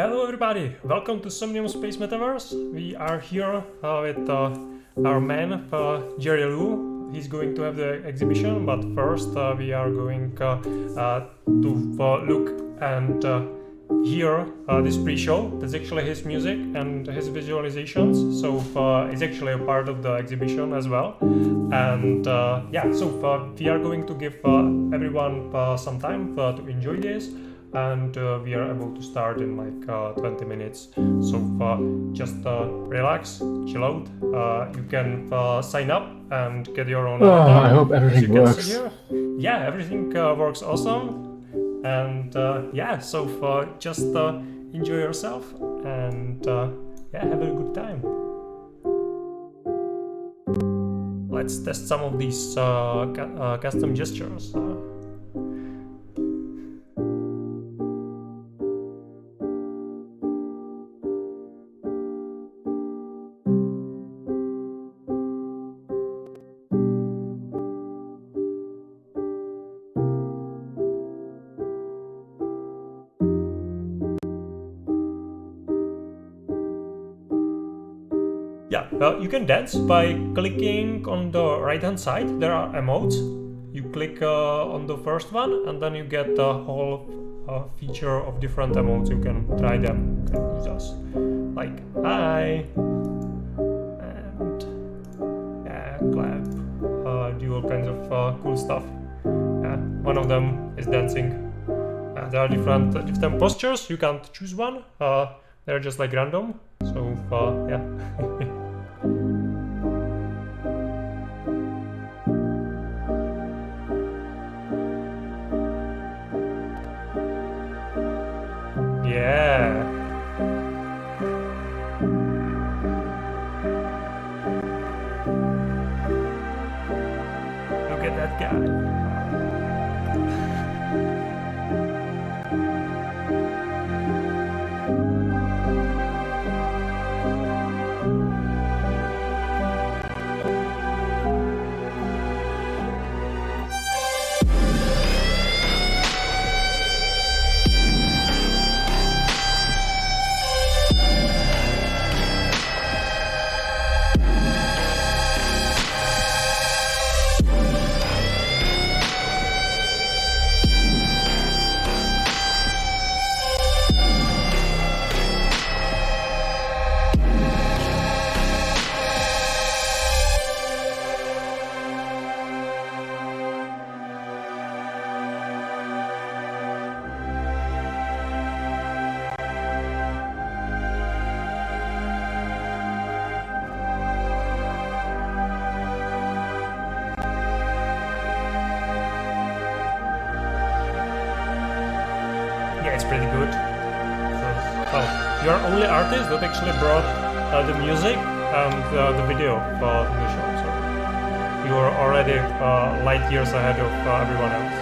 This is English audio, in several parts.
Hello everybody, welcome to Somnium Space metaverse. We are here with our man Jerry Lou. He's going to have the exhibition, but first we are going to look and hear this pre-show. That's actually his music and his visualizations, so it's actually a part of the exhibition as well. And we are going to give everyone some time to enjoy this. And we are able to start in like 20 minutes. So just relax, chill out. You can sign up and get your own avatar. I hope everything works. Yeah, everything works awesome. And so just enjoy yourself and have a good time. Let's test some of these custom gestures. You can dance by clicking on the right hand side. There are emotes. You click on the first one and then you get the whole feature of different emotes. You can try them, you can use us. Like hi and clap, do all kinds of cool stuff. One of them is dancing. There are different postures. You can't choose one. They're just like random. So Yeah. Look at that guy. It's pretty good. You're only artist that actually brought the music and the video for the show, so you are already light years ahead of everyone else.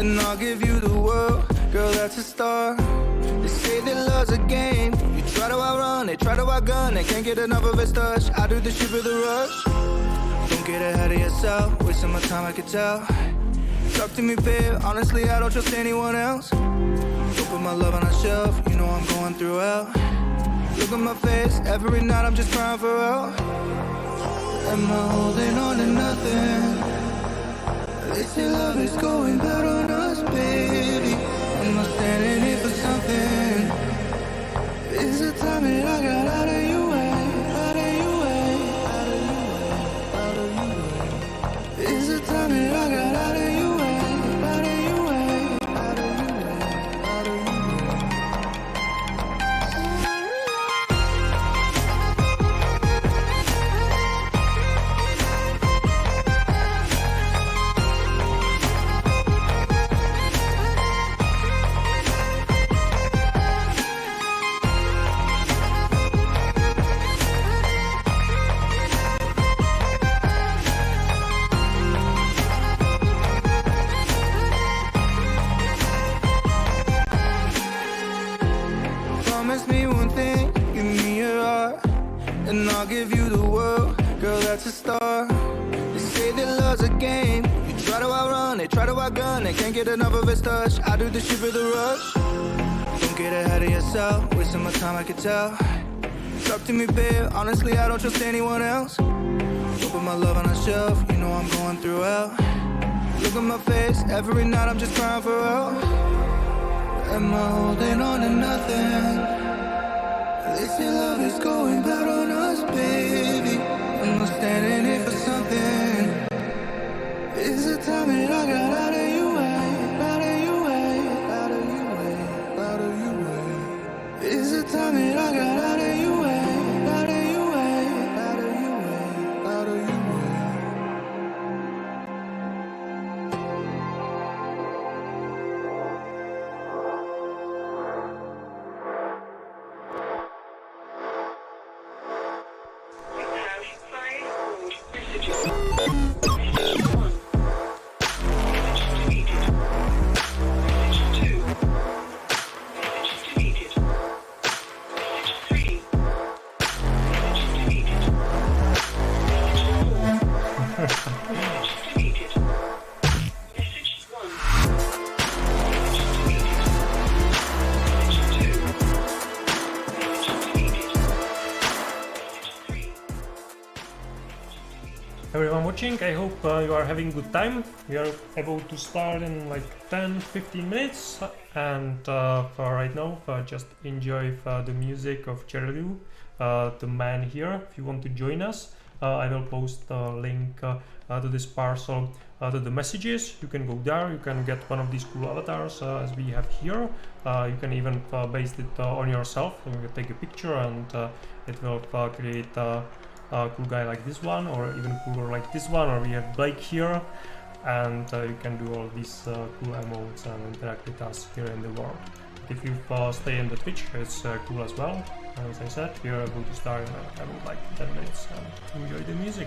and I'll give you the world. Girl, that's a star. They say that love's a game. You try to outrun, they try to outgun. They can't get enough of its touch. I do the shit with a rush. Don't get ahead of yourself. Wasting my time, I could tell. Talk to me, babe. Honestly, I don't trust anyone else. Don't put my love on a shelf. You know I'm going through hell. Look at my face. Every night I'm just crying for help. Am I holding on to nothing? They say love is going bad on us, baby. Am I standing here for something? Is it time that I got out of your way? Out of your way, out of your way, out of your way. Is it time that I got out of your way? Out of your way, out of your way, out of your way. Promise me one thing, give me your heart, and I'll give you the world. Girl, that's a star. They say that love's a game. You try to outrun, they try to outgun. They can't get enough of its touch. I do the shit with a rush. Don't get ahead of yourself. Wasting my time, I could tell. Talk to me, babe. Honestly, I don't trust anyone else. Don't put my love on a shelf. You know I'm going through hell. Look at my face. Every night I'm just crying for help. Am I holding on to nothing? They say love is going bad on us, baby. Am I standing here for something? Is it time that I got out of your way? Out of your way, out of your way, out of your way. Is it time that I got out of your way? Out of your way, out of your way, out of your way. Everyone watching, I hope you are having good time. We are about to start in like 10-15 minutes, and for right now just enjoy the music of Cherlu, the man here. If you want to join us, I will post a link to this parcel to the messages. You can go there, you can get one of these cool avatars as we have here. You can even base it on yourself. You can take a picture and it will create a cool guy like this one, or even cooler like this one. Or we have Blake here, and you can do all these cool emotes and interact with us here in the world. If you stay in the Twitch, it's cool as well. As I said, we are going to start in about like 10 minutes. Enjoy the music.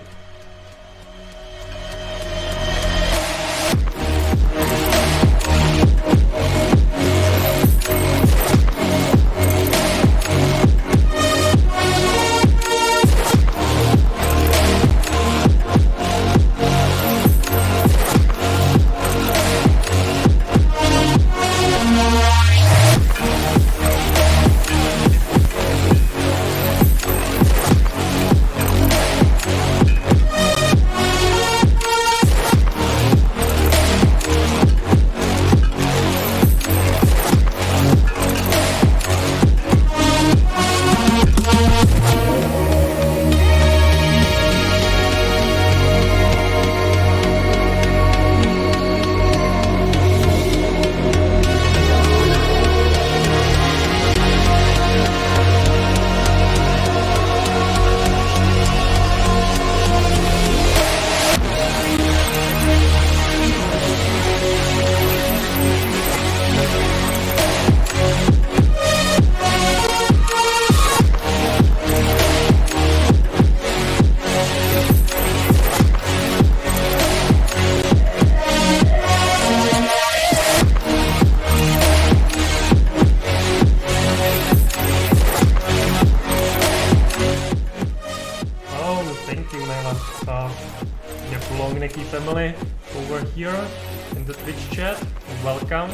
family over here in the Twitch chat. Welcome,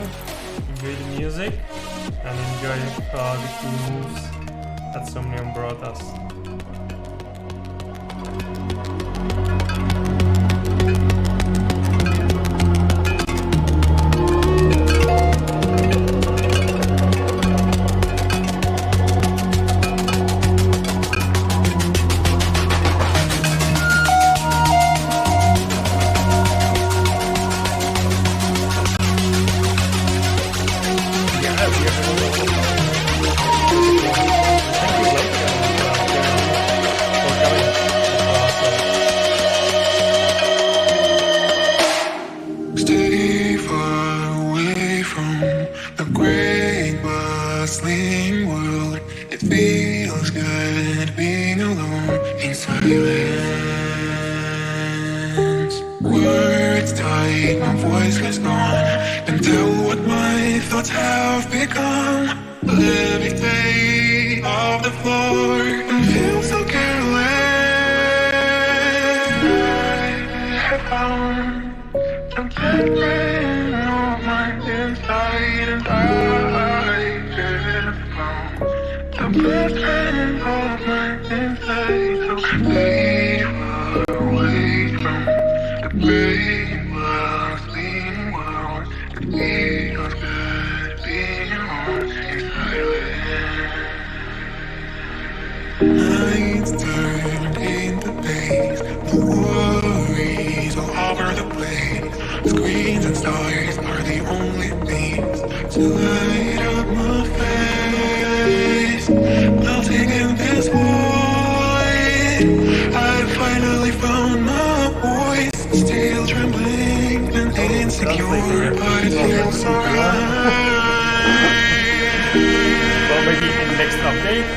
enjoy the music, and enjoy the cool moves that Somnium brought us. Stay far away from the great bustling world. It feels good being alone in silence. Words tight, my voice has gone. And tell what my thoughts have become. Levitate off the floor and feel so careless. I have found the best friend of my inside, and I have found the best friend of my inside. So stay far away from the great bustling world. It feels good being alone in silence. Nights turned into days, the worries all over the place. Screens and stars are the only things to light up my face. Melting in this void, I finally found my voice. Still trembling and insecure, but it feels alright. Well, maybe in the next update.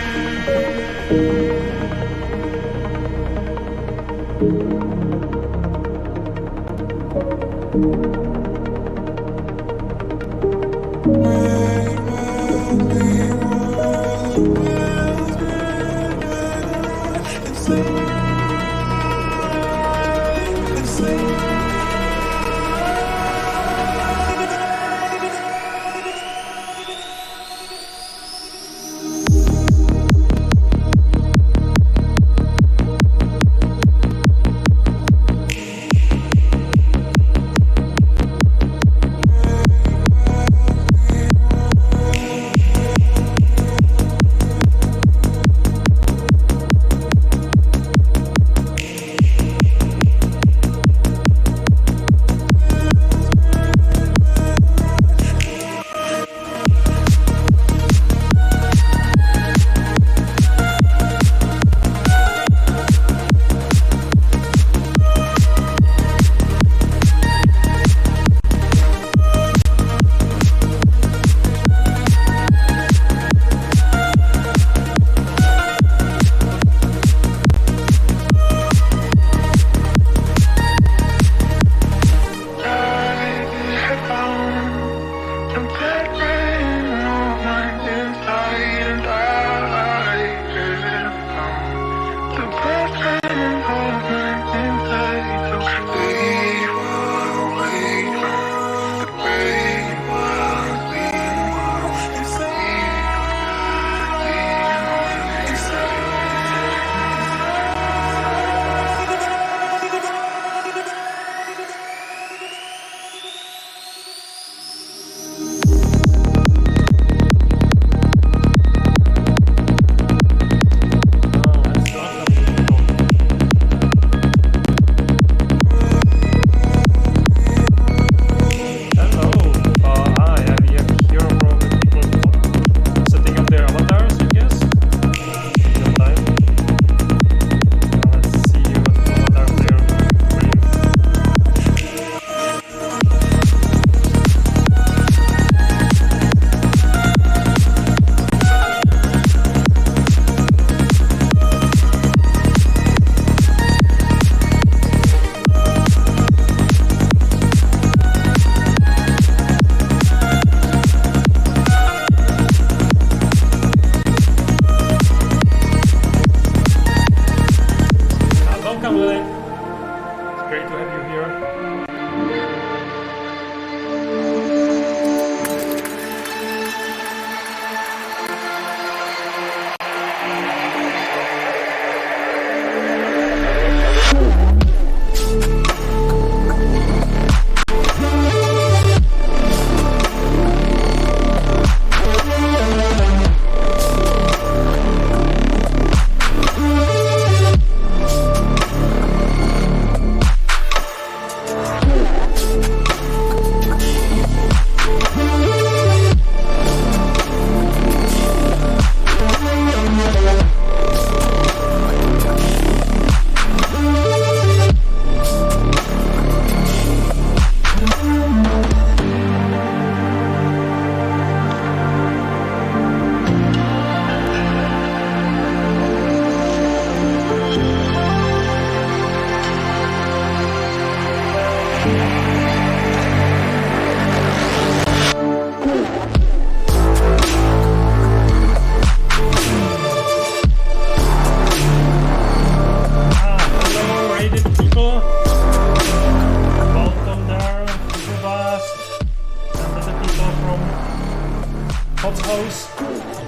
Hot House.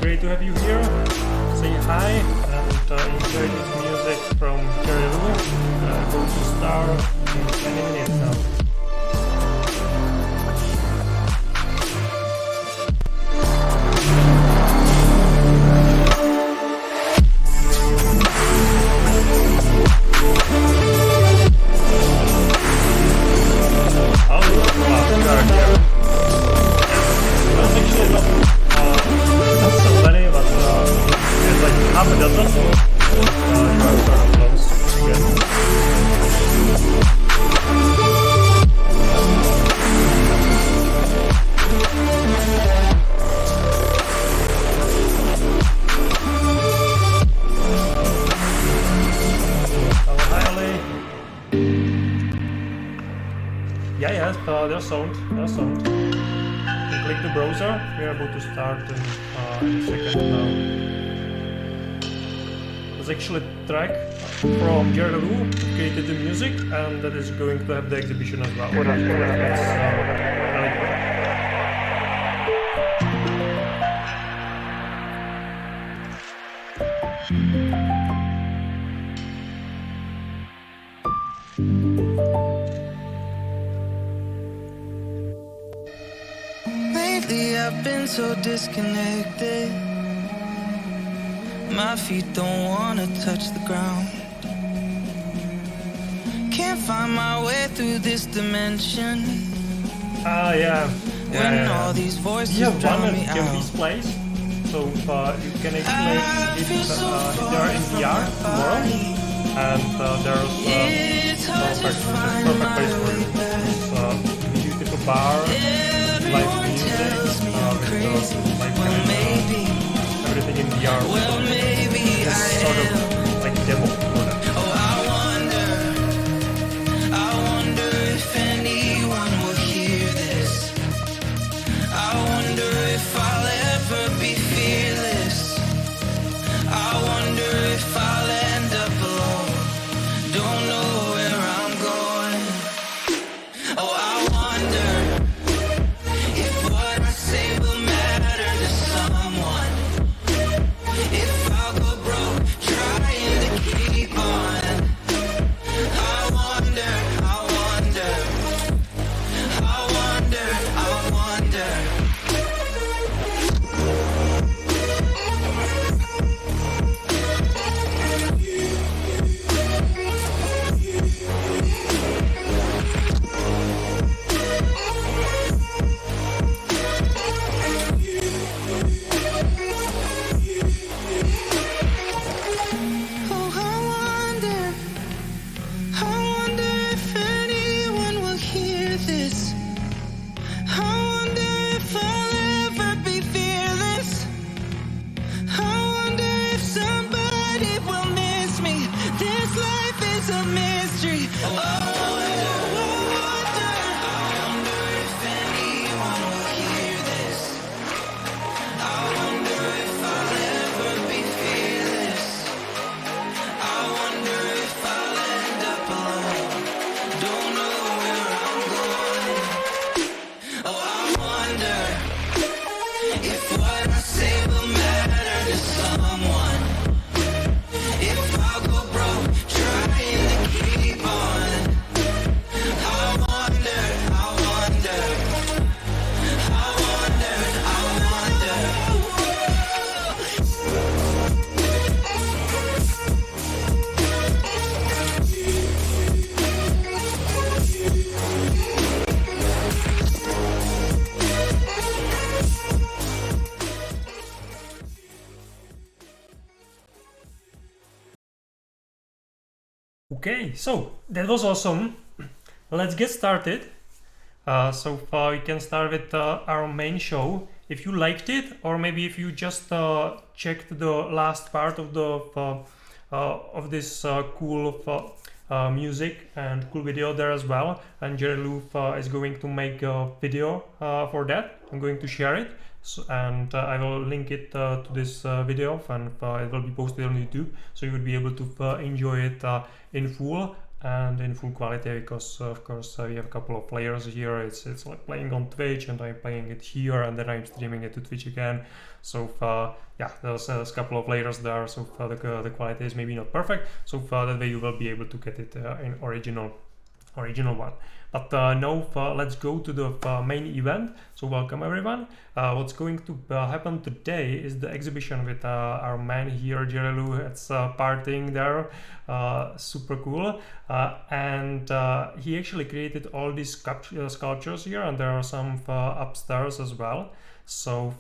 Great to have you here. Say hi and enjoy this music from Jerry Lou. Going to start in 20 minutes now. There's sound. You click the browser, we're able to start in a second now. There's actually a track from Jerry Lou who created the music, and that is going to have the exhibition as well. Really cool. I've been so disconnected. My feet don't wanna touch the ground. Can't find my way through this dimension. Yeah. When all these voices drown me out. This place, so you can actually if they're in VR tomorrow, and there's perfect place for you. It's a beautiful bar, live music, with live camera, everything in VR. It's sort of like demo for them. I wonder if anyone will hear this. I wonder if I'll ever be fearless. I wonder if I'll end up alone. Don't know where I'm going. Oh, I wonder if what I say will matter to someone. If I'll go broke trying to keep on. I wonder, I wonder, I wonder, I wonder. Okay, so that was awesome. Let's get started. So we can start with our main show. If you liked it, or maybe if you just checked the last part of the this cool music and cool video there as well, and Jerry Lou is going to make a video for that. I'm going to share it, and I will link it to this video, and it will be posted on YouTube, so you will be able to enjoy it in full. and in full quality, because of course we have a couple of layers here. It's like playing on Twitch, and I'm playing it here, and then I'm streaming it to Twitch again. So yeah, there's a couple of layers there, so the quality is maybe not perfect, so that way you will be able to get it in original one. But now let's go to the main event. So welcome everyone. What's going to happen today is the exhibition with our man here, Jerelu. It's partying there, super cool. And he actually created all these sculptures here, and there are some upstairs as well. So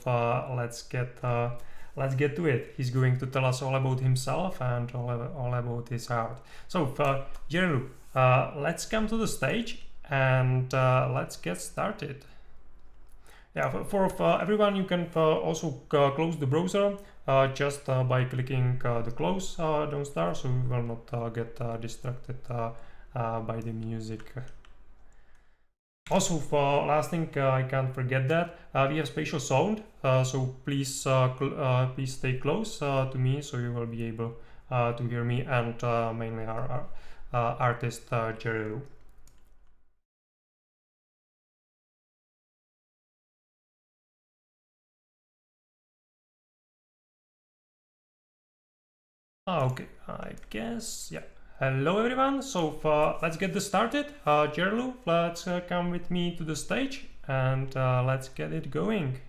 let's get to it. He's going to tell us all about himself and all about his art. So Jerelu, let's come to the stage and let's get started. Yeah, for everyone, you can also close the browser just by clicking the close downstairs, so you will not get distracted by the music. Also, for last thing, I can't forget that we have spatial sound, so please stay close to me, so you will be able to hear me, and mainly our artist Jerelu. Okay, I guess, yeah. Hello everyone, so let's get this started. Jerelu, let's come with me to the stage, and let's get it going.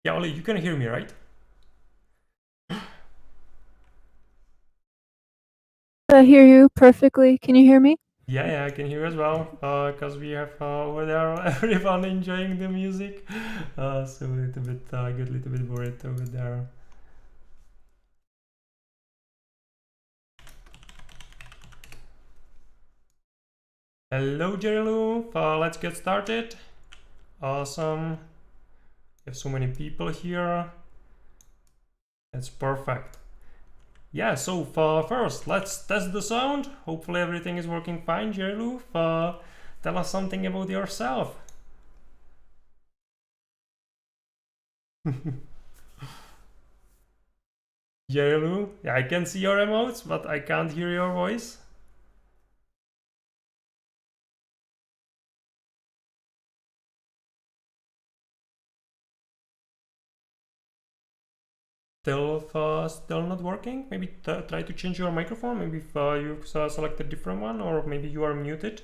Yeah, Oli, you can hear me, right? I hear you perfectly. Can you hear me? Yeah, I can hear as well, because we have over there everyone enjoying the music. So a little bit, I get a little bit worried over there. Hello, Jerelu. Let's get started. Awesome. We have so many people here. That's perfect. Yeah, so first, let's test the sound. Hopefully everything is working fine. Jerelu, tell us something about yourself. Jerelu, yeah, I can see your emotes, but I can't hear your voice. Still not working? Maybe try to change your microphone. Maybe if you've selected a different one, or maybe you are muted.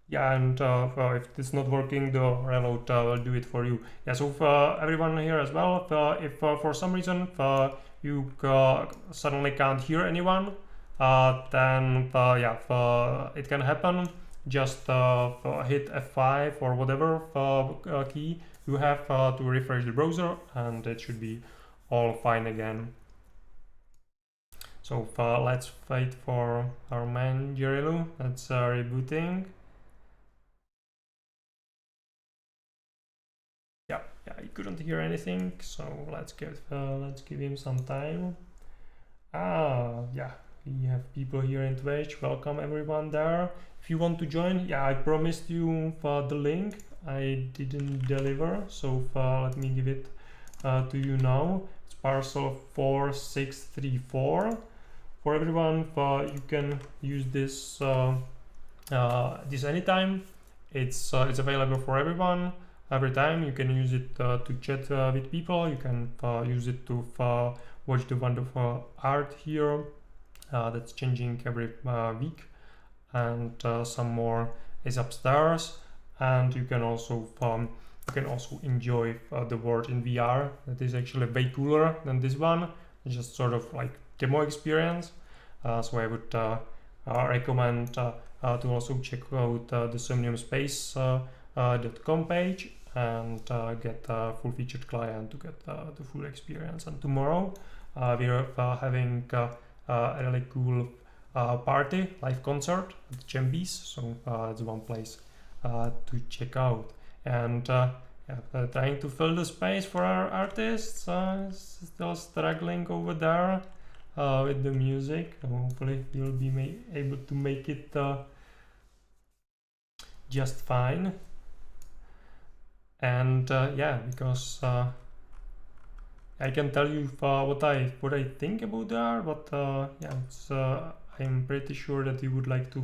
Yeah, and if it's not working, the remote will do it for you. Yeah, so everyone here as well, if for some reason you suddenly can't hear anyone, then yeah, it can happen. Just hit F5 or whatever key you have to refresh the browser, and it should be all fine again. So let's wait for our man Jerelu. That's rebooting. Yeah, I couldn't hear anything, so let's give him some time. Yeah, we have people here in Twitch. Welcome everyone there. If you want to join, yeah, I promised you the link. I didn't deliver, so let me give it to you now. It's parcel 4634. For everyone, you can use this anytime. It's available for everyone. Every time you can use it to chat with people. You can use it to watch the wonderful art here that's changing every week, and some more is upstairs. And you can also enjoy the world in VR. That is actually way cooler than this one. It's just sort of like demo experience. So I would recommend to also check out the Somnium Space .com page and get a full-featured client to get the full experience. And tomorrow we're having a really cool party, live concert at Jambies, so it's one place to check out. And trying to fill the space for our artists is still struggling over there with the music. Hopefully you'll be able to make it just fine. And yeah, because I can tell you what I think about there, but yeah, I'm pretty sure that you would like to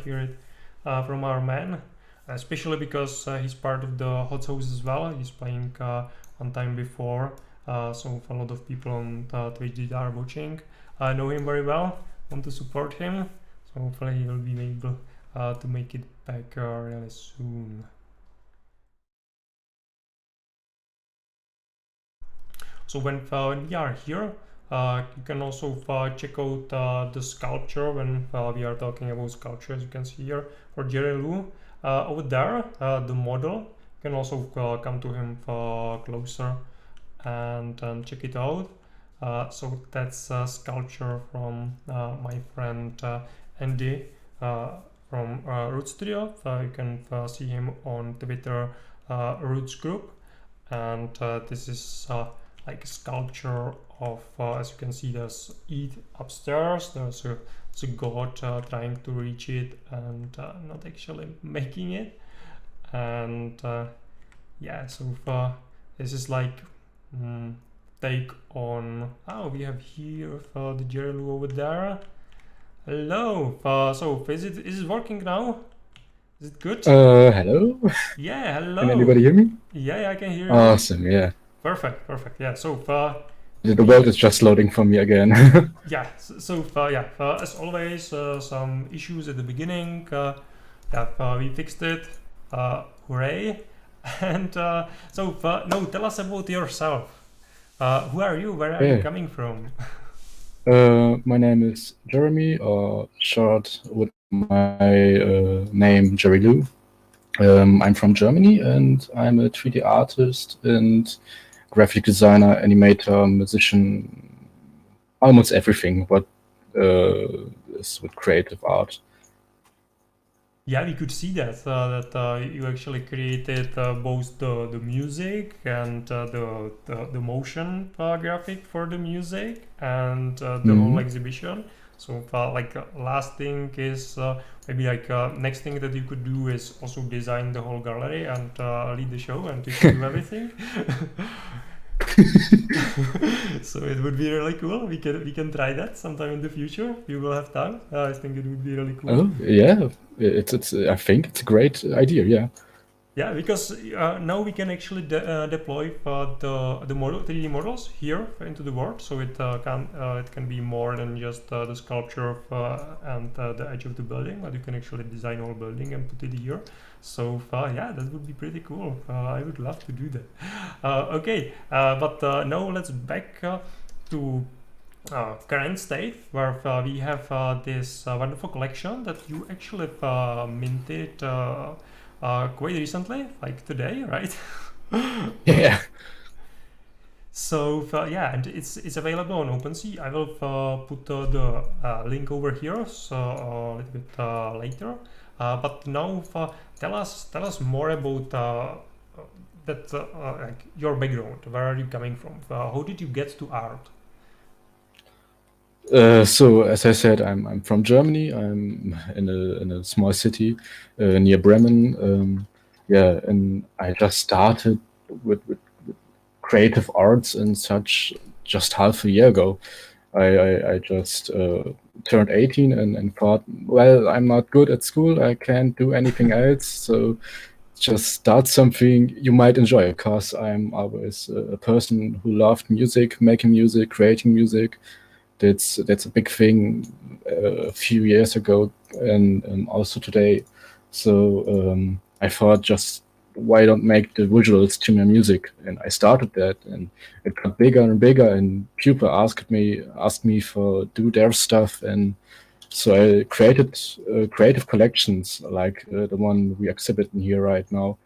hear it from our man, especially because he's part of the Hot House as well. He's playing on time before, so a lot of people on Twitch that are watching know him very well, want to support him, so hopefully he will be able to make it back really soon. So when we are here, you can also check out the sculpture when we are talking about sculpture, as you can see here for Jerry Lou. Over there, the model, you can also come to him closer and check it out. So that's a sculpture from my friend Andy from Roots Studio. You can see him on Twitter, Roots Group, and this is like a sculpture of, as you can see, there's it upstairs, there's a god trying to reach it and not actually making it. And yeah, so this is like take on, we have here the Jerry Lou over there. Hello, so is it working now? Is it good? Hello? Yeah, hello. Can anybody hear me? Yeah, I can hear you. Awesome, yeah. Perfect. Yeah, so The world is just loading for me again. yeah, so yeah, as always, some issues at the beginning. Yeah, we fixed it. Hooray! And so no, tell us about yourself. Who are you? Where are you coming from? My name is Jeremy, or short with my name Jerry Lou. I'm from Germany, and I'm a 3D artist and graphic designer, animator, musician, almost everything what is with creative art. Yeah, we could see that you actually created both the music and the motion graphic for the music and the whole exhibition. So like last thing is maybe like next thing that you could do is also design the whole gallery and lead the show and you can do everything. So it would be really cool. We can try that sometime in the future. You will have time. I think it would be really cool. Oh yeah, it's I think it's a great idea. Yeah. Yeah, because now we can actually deploy the model 3D models here into the world, so it can be more than just the sculpture and the edge of the building, but you can actually design a whole building and put it here. So yeah, that would be pretty cool. I would love to do that. Okay, but now let's back to current state, where we have this wonderful collection that you actually minted quite recently, like today, right? Yeah. So yeah, and it's available on OpenSea. I will put the link over here, so a little bit later. But now, tell us more about that, like your background. Where are you coming from? How did you get to art? So as I said, I'm from Germany. I'm in a small city near Bremen. Yeah, and I just started with creative arts and such just half a year ago. I just turned 18 and thought, well, I'm not good at school. I can't do anything else. So just start something you might enjoy, because I'm always a person who loved music, making music, creating music. That's a big thing a few years ago and also today. So I thought, just why don't make the visuals to my music? And I started that, and it got bigger and bigger, and people asked me for do their stuff, and so I created creative collections like the one we exhibit in here right now.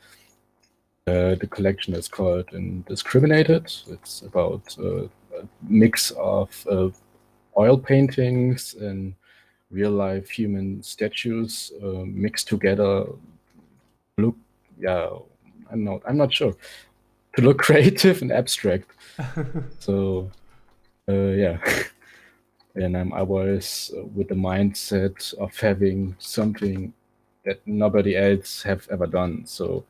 The collection is called Indiscriminated. It's about a mix of oil paintings and real life human statues mixed together look, yeah, I'm not sure, to look creative and abstract. So yeah. And I was with the mindset of having something that nobody else have ever done. So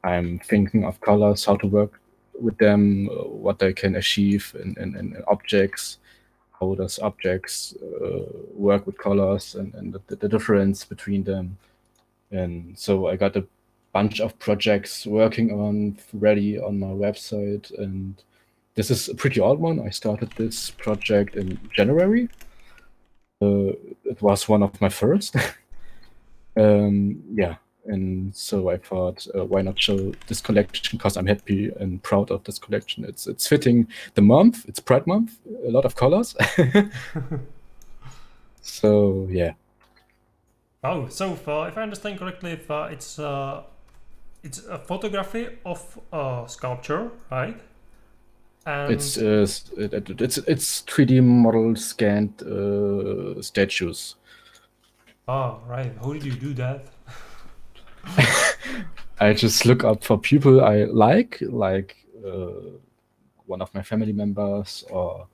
I'm thinking of colors, how to work with them, what they can achieve in objects, how does objects work with colors, and the difference between them. And so I got a bunch of projects working on ready on my website, and this is a pretty old one. I started this project in January. It was one of my first. Yeah, and so I thought, why not show this collection? Because I'm happy and proud of this collection. It's fitting the month. It's Pride Month. A lot of colors. So yeah. Oh, so if I understand correctly, it's a photography of a sculpture, right? And It's 3D model scanned statues. oh, right. How did you do that? I just look up for people I like one of my family members or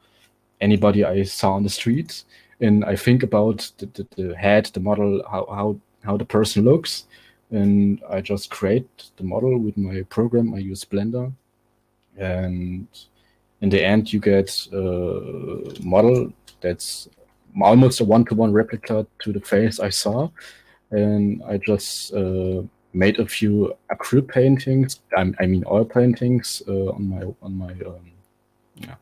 anybody I saw on the street, and I think about the head, the model, how the person looks, and I just create the model with my program. I use Blender, and in the end, you get a model that's almost a one-to-one replica to the face I saw, and I just made a few acrylic paintings. I mean oil paintings on my yeah,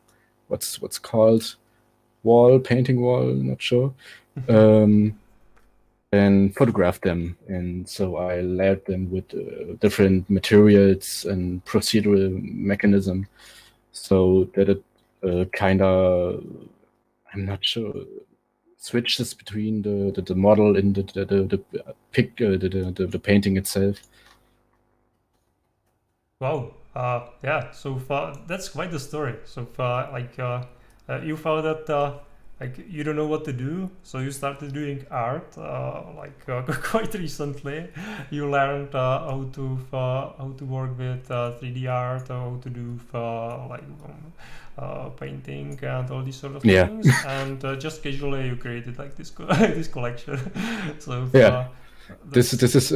what's called painting wall, not sure. And photographed them, and so I layered them with different materials and procedural mechanism, so that it kind of, I'm not sure, switches between the model and the painting itself. Wow. Yeah. So far, that's quite the story. So far, like you found that like you don't know what to do, so you started doing art. Quite recently, you learned how to work with 3D art, how to do painting and all these sort of Yeah. things, and just casually you created like this this collection. So Yeah. This is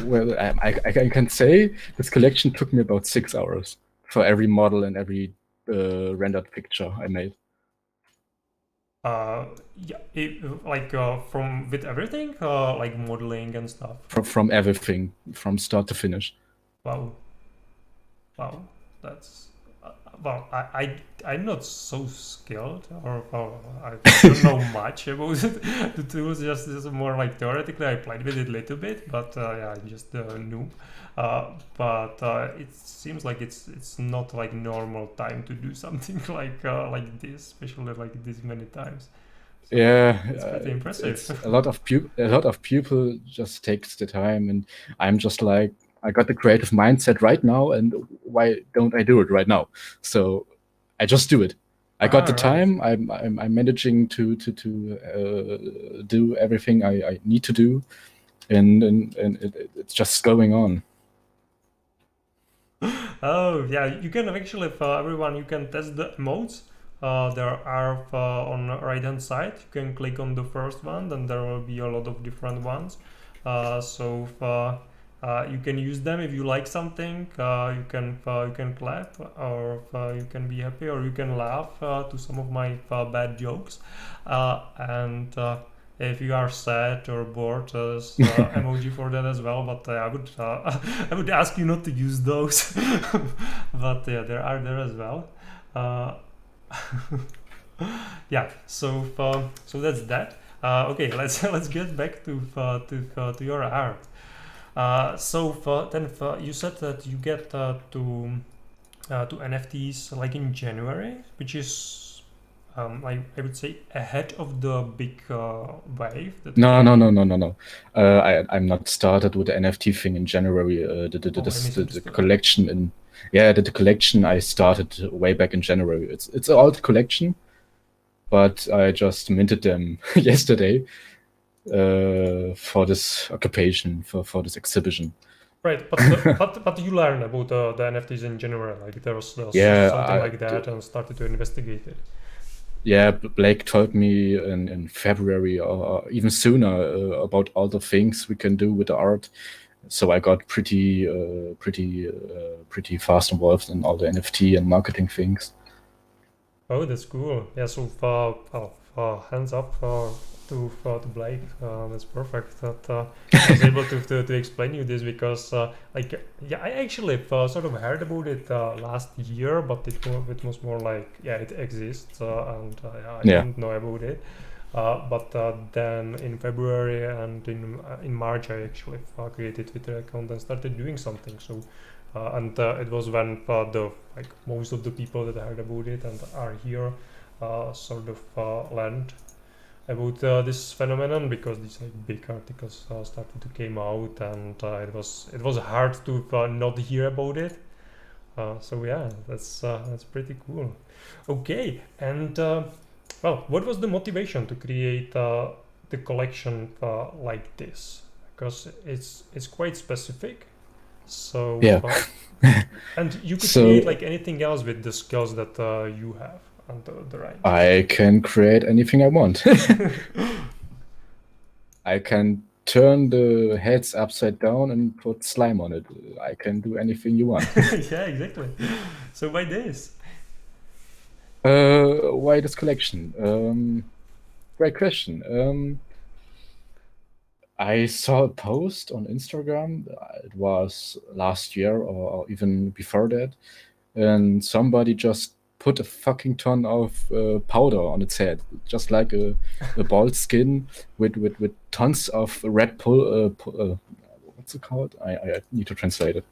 well, I can say this collection took me about 6 hours for every model and every rendered picture I made. Yeah, from with everything, like modeling and stuff. From everything, from start to finish. Wow, wow, that's well, I'm not so skilled, or well, I don't know much about the tools. Just more like theoretically, I played with it a little bit, but yeah, I'm just new. But it seems like it's not like normal time to do something like this, especially like this many times. So Yeah, it's pretty impressive. it's a lot of people just takes the time, and I'm just like, I got the creative mindset right now, and why don't I do it right now? So I just do it. I got the Right. time. I'm managing to do everything I need to do, and it's just going on. Oh yeah, you can actually, for everyone, you can test the emotes. There are on the right hand side. You can click on the first one, then there will be a lot of different ones. So you can use them if you like something. You can clap, or you can be happy, or you can laugh to some of my bad jokes. And if you are sad or bored, there's emoji for that as well. But I would ask you not to use those. But yeah, there are there as well. Yeah. So that's that. Okay, let's get back to your art. You said that you get to NFTs like in January, which is I would say ahead of the big wave. No. I'm not started with the NFT thing in January. The collection the collection I started way back in January. It's an old collection, but I just minted them yesterday for this occupation, for this exhibition. Right, but but you learn about the NFTs in general. Like there's Yeah, something like that, and started to investigate it. yeah, Blake told me in February or even sooner about all the things we can do with the art. So I got pretty fast involved in all the NFT and marketing things. Oh, that's cool. Yeah, so hands up to Blake. That's perfect. That I was able to explain you this because like yeah, I actually sort of heard about it last year, but it was more like yeah, it exists and I Yeah. didn't know about it. But then in February and in March, I actually created Twitter account and started doing something. So, and it was when the like most of the people that heard about it and are here sort of learned about this phenomenon because these like big articles started to came out and it was hard to not hear about it. So yeah, that's pretty cool. Okay, and well, what was the motivation to create the collection like this? Because it's quite specific. So Yeah. and you could So- create like anything else with the skills that you have and the right. I can create anything I want. I can turn the heads upside down and put slime on it. I can do anything you want. Yeah, exactly. So why this? Why this collection? Great question. I saw a post on Instagram. It was last year or even before that, and somebody just put a fucking ton of powder on its head, just like a bald skin with tons of red what's it called? I need to translate it.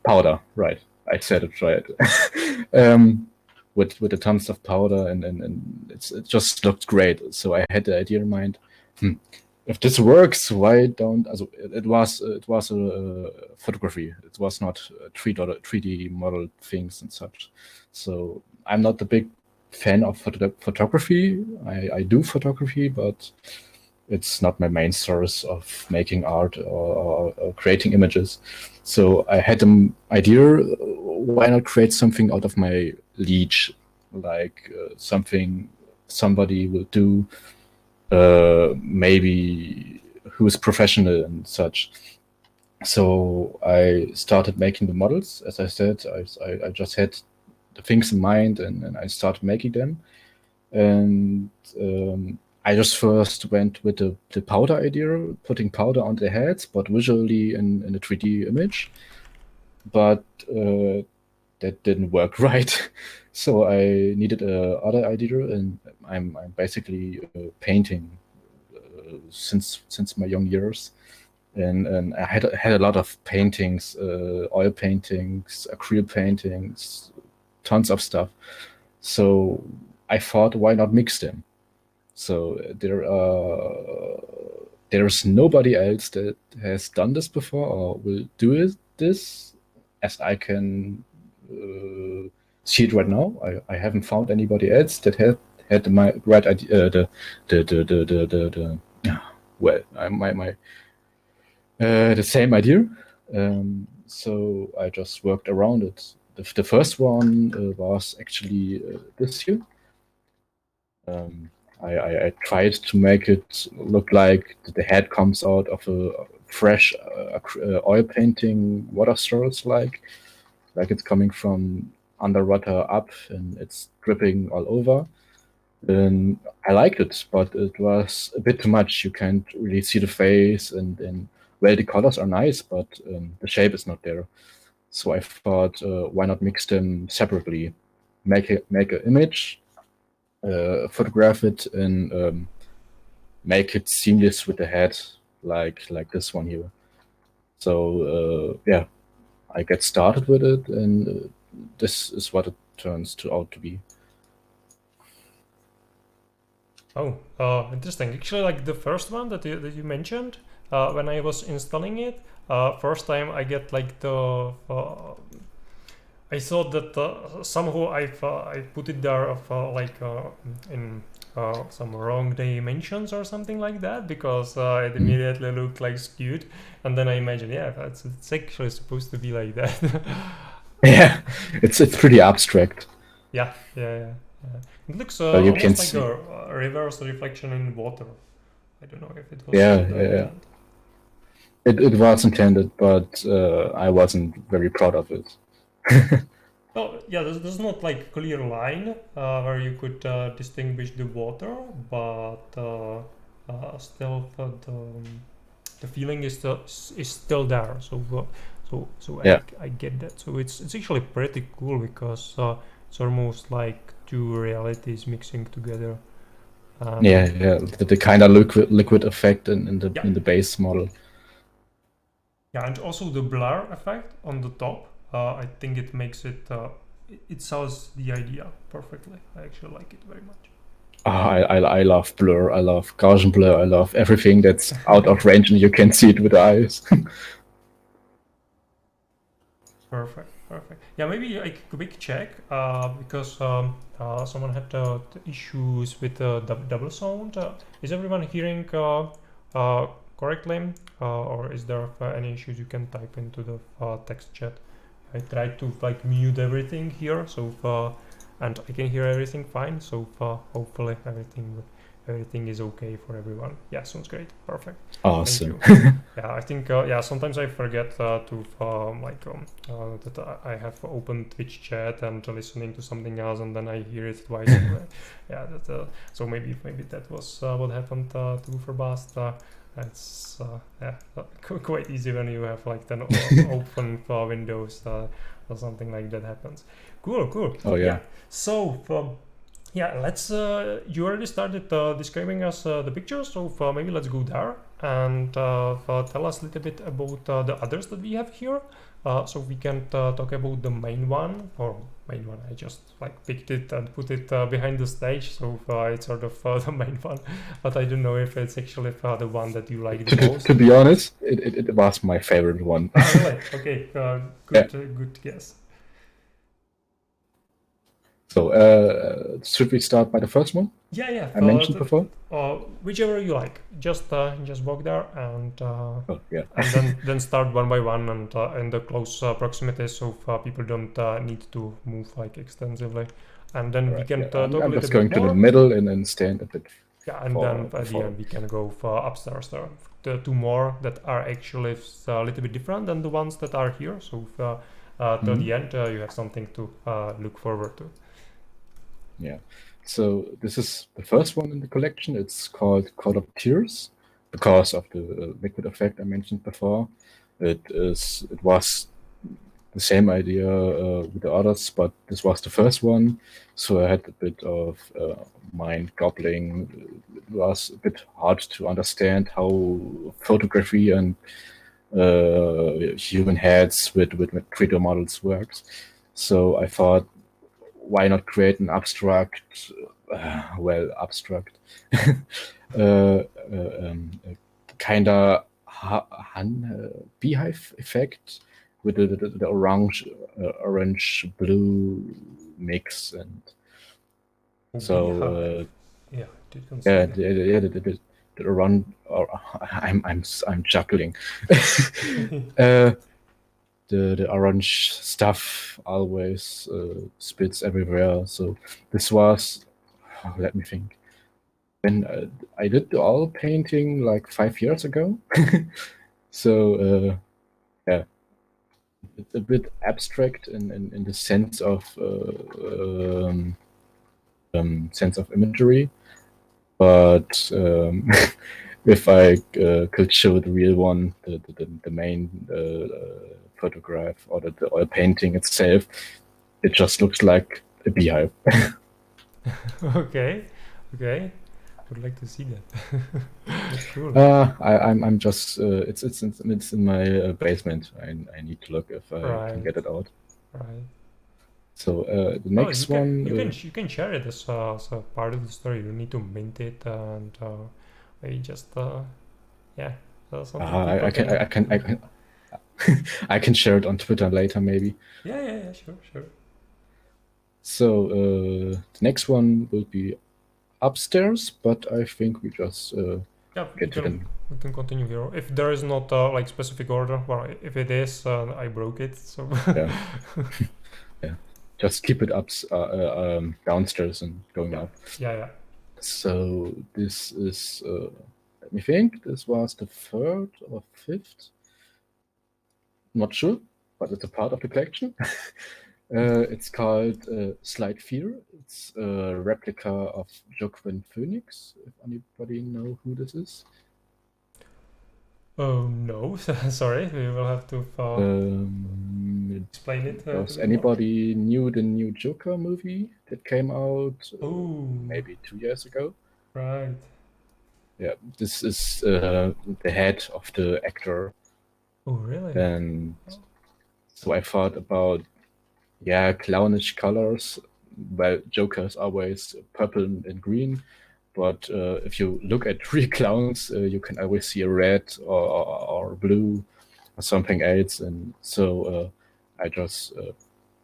Powder, right? I said it right. With the tons of powder and it just looked great. So I had the idea in mind. If this works, why don't? Also, it was a photography. It was not 3D model things and such. So I'm not a big fan of photography. I do photography, but it's not my main source of making art or creating images. So I had an idea, why not create something out of my leech, like something somebody will do, maybe who is professional and such. So I started making the models. As I said, I just had the things in mind and I started making them. And I just first went with the powder idea, putting powder on their heads, but visually in a 3D image. But that didn't work right. So I needed other idea, and I'm basically painting since my young years. And I had a lot of paintings, oil paintings, acrylic paintings, tons of stuff. So I thought, why not mix them? So there's nobody else that has done this before or will do this, as I can see it right now. I haven't found anybody else that had my right idea. The same idea. So I just worked around it. The first one was actually this year. I tried to make it look like the head comes out of a fresh oil painting water source, like it's coming from underwater up and it's dripping all over. And I liked it, but it was a bit too much. You can't really see the face, and well, the colors are nice, but the shape is not there. So I thought, why not mix them separately? Make an image, photograph it, and make it seamless with the head, like this one here. So yeah, I get started with it, and this is what it turns out to be. Oh, interesting. Actually, like the first one that you mentioned, when I was installing it, first time I get like the. I thought that somehow I put it there in some wrong dimensions or something like that, because it immediately looked like skewed, and then I imagine, yeah, it's actually supposed to be like that. Yeah, it's pretty abstract. Yeah. It looks Well, you can almost like see. a reverse reflection in water. I don't know if it was Yeah, the yeah. intent. It was intended, but I wasn't very proud of it. Oh, yeah, there's not like clear line where you could distinguish the water, but still the feeling is still there. So Yeah. I get that. So it's actually pretty cool, because it's almost like two realities mixing together. Yeah, the kind of liquid effect in Yeah. the base model. Yeah, and also the blur effect on the top. I think it makes it it sells the idea perfectly. I actually like it very much. I love blur. I love Gaussian blur. I love everything that's out of range and you can see it with the eyes. Perfect. Yeah, maybe a quick check, because someone had issues with double sound. Is everyone hearing correctly, or is there any issues? You can type into the text chat. I tried to like mute everything here, so and I can hear everything fine. So hopefully everything is okay for everyone. Yeah, sounds great. Perfect. Awesome. Thank you. Yeah, I think yeah. Sometimes I forget to that I have opened Twitch chat and listening to something else, and then I hear it twice. Yeah, so maybe that was what happened to Verbast. It's yeah, quite easy when you have like then open windows or something like that happens. Cool. Oh yeah. So yeah, let's. You already started describing us the pictures, so maybe let's go there and tell us a little bit about the others that we have here. So we can talk about the main one, I just like picked it and put it behind the stage, so it's sort of the main one. But I don't know if it's actually the one that you like the most. To be honest, it was my favorite one. Ah, really? Okay. Good guess. So should we start by the first one? Yeah. I mentioned before. Whichever you like. Just walk there and Oh yeah. and then start one by one and in the close proximity, so people don't need to move like extensively. And then we can talk a I'm little just bit going to more. the middle and then stand a bit. Yeah, and then at the end we can go for upstairs. There, the two more that are actually a little bit different than the ones that are here. So till the end, you have something to look forward to. Yeah. So this is the first one in the collection. It's called Court of Tears because of the liquid effect I mentioned before. It was the same idea with the others, but this was the first one, so I had a bit of mind gobbling. It was a bit hard to understand how photography and human heads with 3D models works. So I thought, why not create an abstract, kind of beehive effect with the orange blue mix, and so yeah, didn't see that. the orange. I'm chuckling. The orange stuff always spits everywhere. So this was, let me think, when I did the oil painting like 5 years ago. So yeah, it's a bit abstract in the sense of imagery, but if I could show the real one, the main photograph or the oil painting itself, it just looks like a beehive. Okay. Would like to see that. That's cool. I'm just it's in my basement. I need to look if I can get it out. Right. So the next one you can share it as a part of the story. You don't need to mint it and maybe just yeah. Something I can share it on Twitter later maybe. Yeah, sure. So the next one will be upstairs, but I think we just Yeah, get to them. we can continue here. If there is not like specific order, well, if it is, I broke it. So Yeah. Yeah. Just keep it up downstairs and going yeah, up. yeah. So this is, let me think, this was the 3rd or 5th. Not sure, but it's a part of the collection. It's called Slight Fear. It's a replica of Joaquin Phoenix, if anybody know who this is. Oh no, sorry, we will have to explain it. Does anybody knew the new Joker movie that came out maybe 2 years ago? Right. Yeah, this is the head of the actor. Oh really? And so I thought about, yeah, clownish colors. Well, Joker is always purple and green, but if you look at real clowns, you can always see a red or blue or something else. And so I just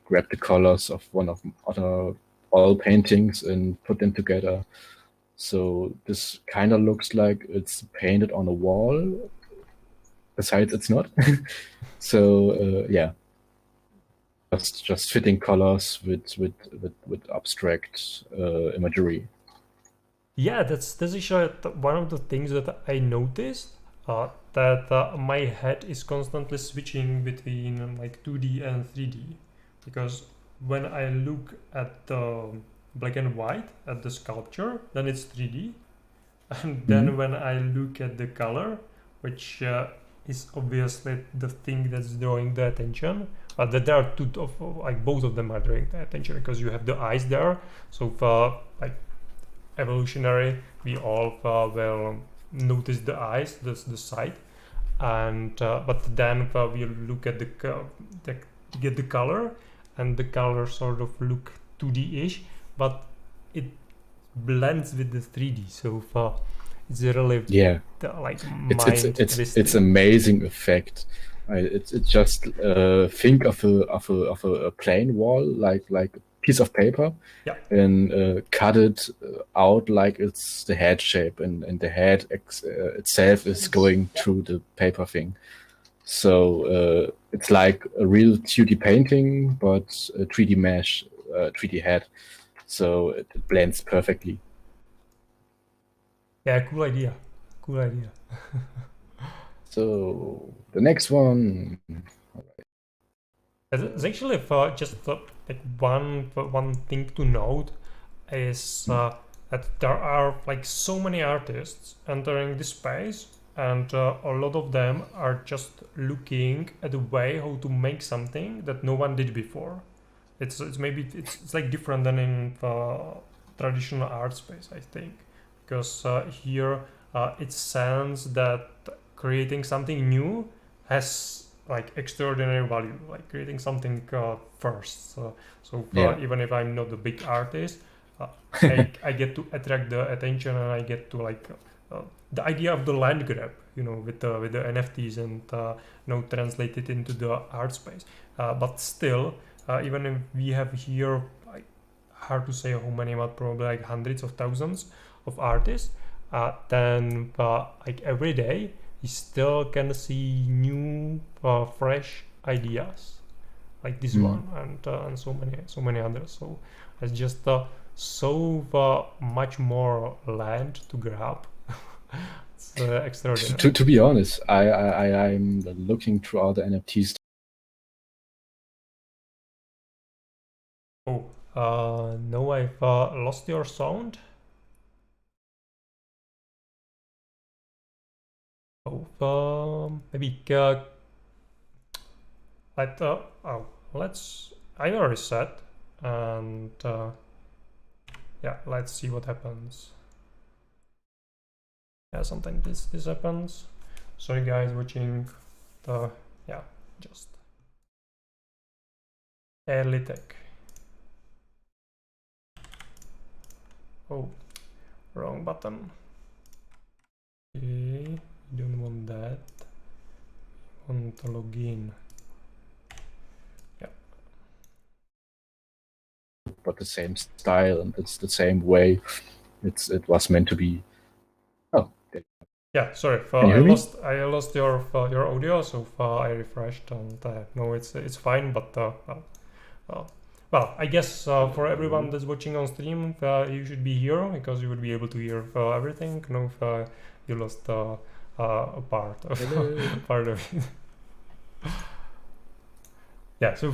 grabbed the colors of one of other oil paintings and put them together. So this kind of looks like it's painted on a wall. Besides, it's not. So yeah, just fitting colors with abstract imagery. Yeah, that's actually one of the things that I noticed. That my head is constantly switching between like 2D and 3D, because when I look at the black and white at the sculpture, then it's 3D, and then when I look at the color, which is obviously the thing that's drawing the attention, that there are two of like both of them are drawing the attention, because you have the eyes there. So like evolutionary, we all will notice the eyes, the sight, and but then we look at the get the color, and the color sort of look 2D-ish, but it blends with the 3D. So it's really like it's amazing effect. It's just think of a plain wall like a piece of paper, and cut it out like it's the head shape, and the head itself is going through the paper thing. So it's like a real 2D painting, but a 3D mesh, 3D head. So it blends perfectly. Yeah, cool idea. Cool idea. So the next one. It's actually just like one thing to note is that there are like so many artists entering this space, and a lot of them are just looking at a way how to make something that no one did before. It's maybe it's like different than in traditional art space, I think, because here it sounds that creating something new has like extraordinary value, like creating something first. So even if I'm not the big artist, I get to attract the attention, and I get to like the idea of the land grab, with the NFTs, and translate it into the art space. But still, even if we have here, like, hard to say how many, but probably like hundreds of thousands of artists, then like every day you still can see new fresh ideas like this one, and so many others. So it's just so much more land to grab. It's extraordinary. To be honest, I'm looking through all the NFTs. Oh, no, I've lost your sound. Maybe let's either reset, and yeah, let's see what happens. Yeah, sometimes this happens. Sorry guys watching the just early tech. Oh, wrong button. Okay, don't want that. We want to log in. Yeah. But the same style, and it's the same way it was meant to be. Oh, Yeah, sorry. can you I hear me? lost your audio, so I refreshed, and no, it's fine. But well, I guess for everyone that's watching on stream, you should be here because you would be able to hear everything. No, you lost a part of part of it. Yeah, so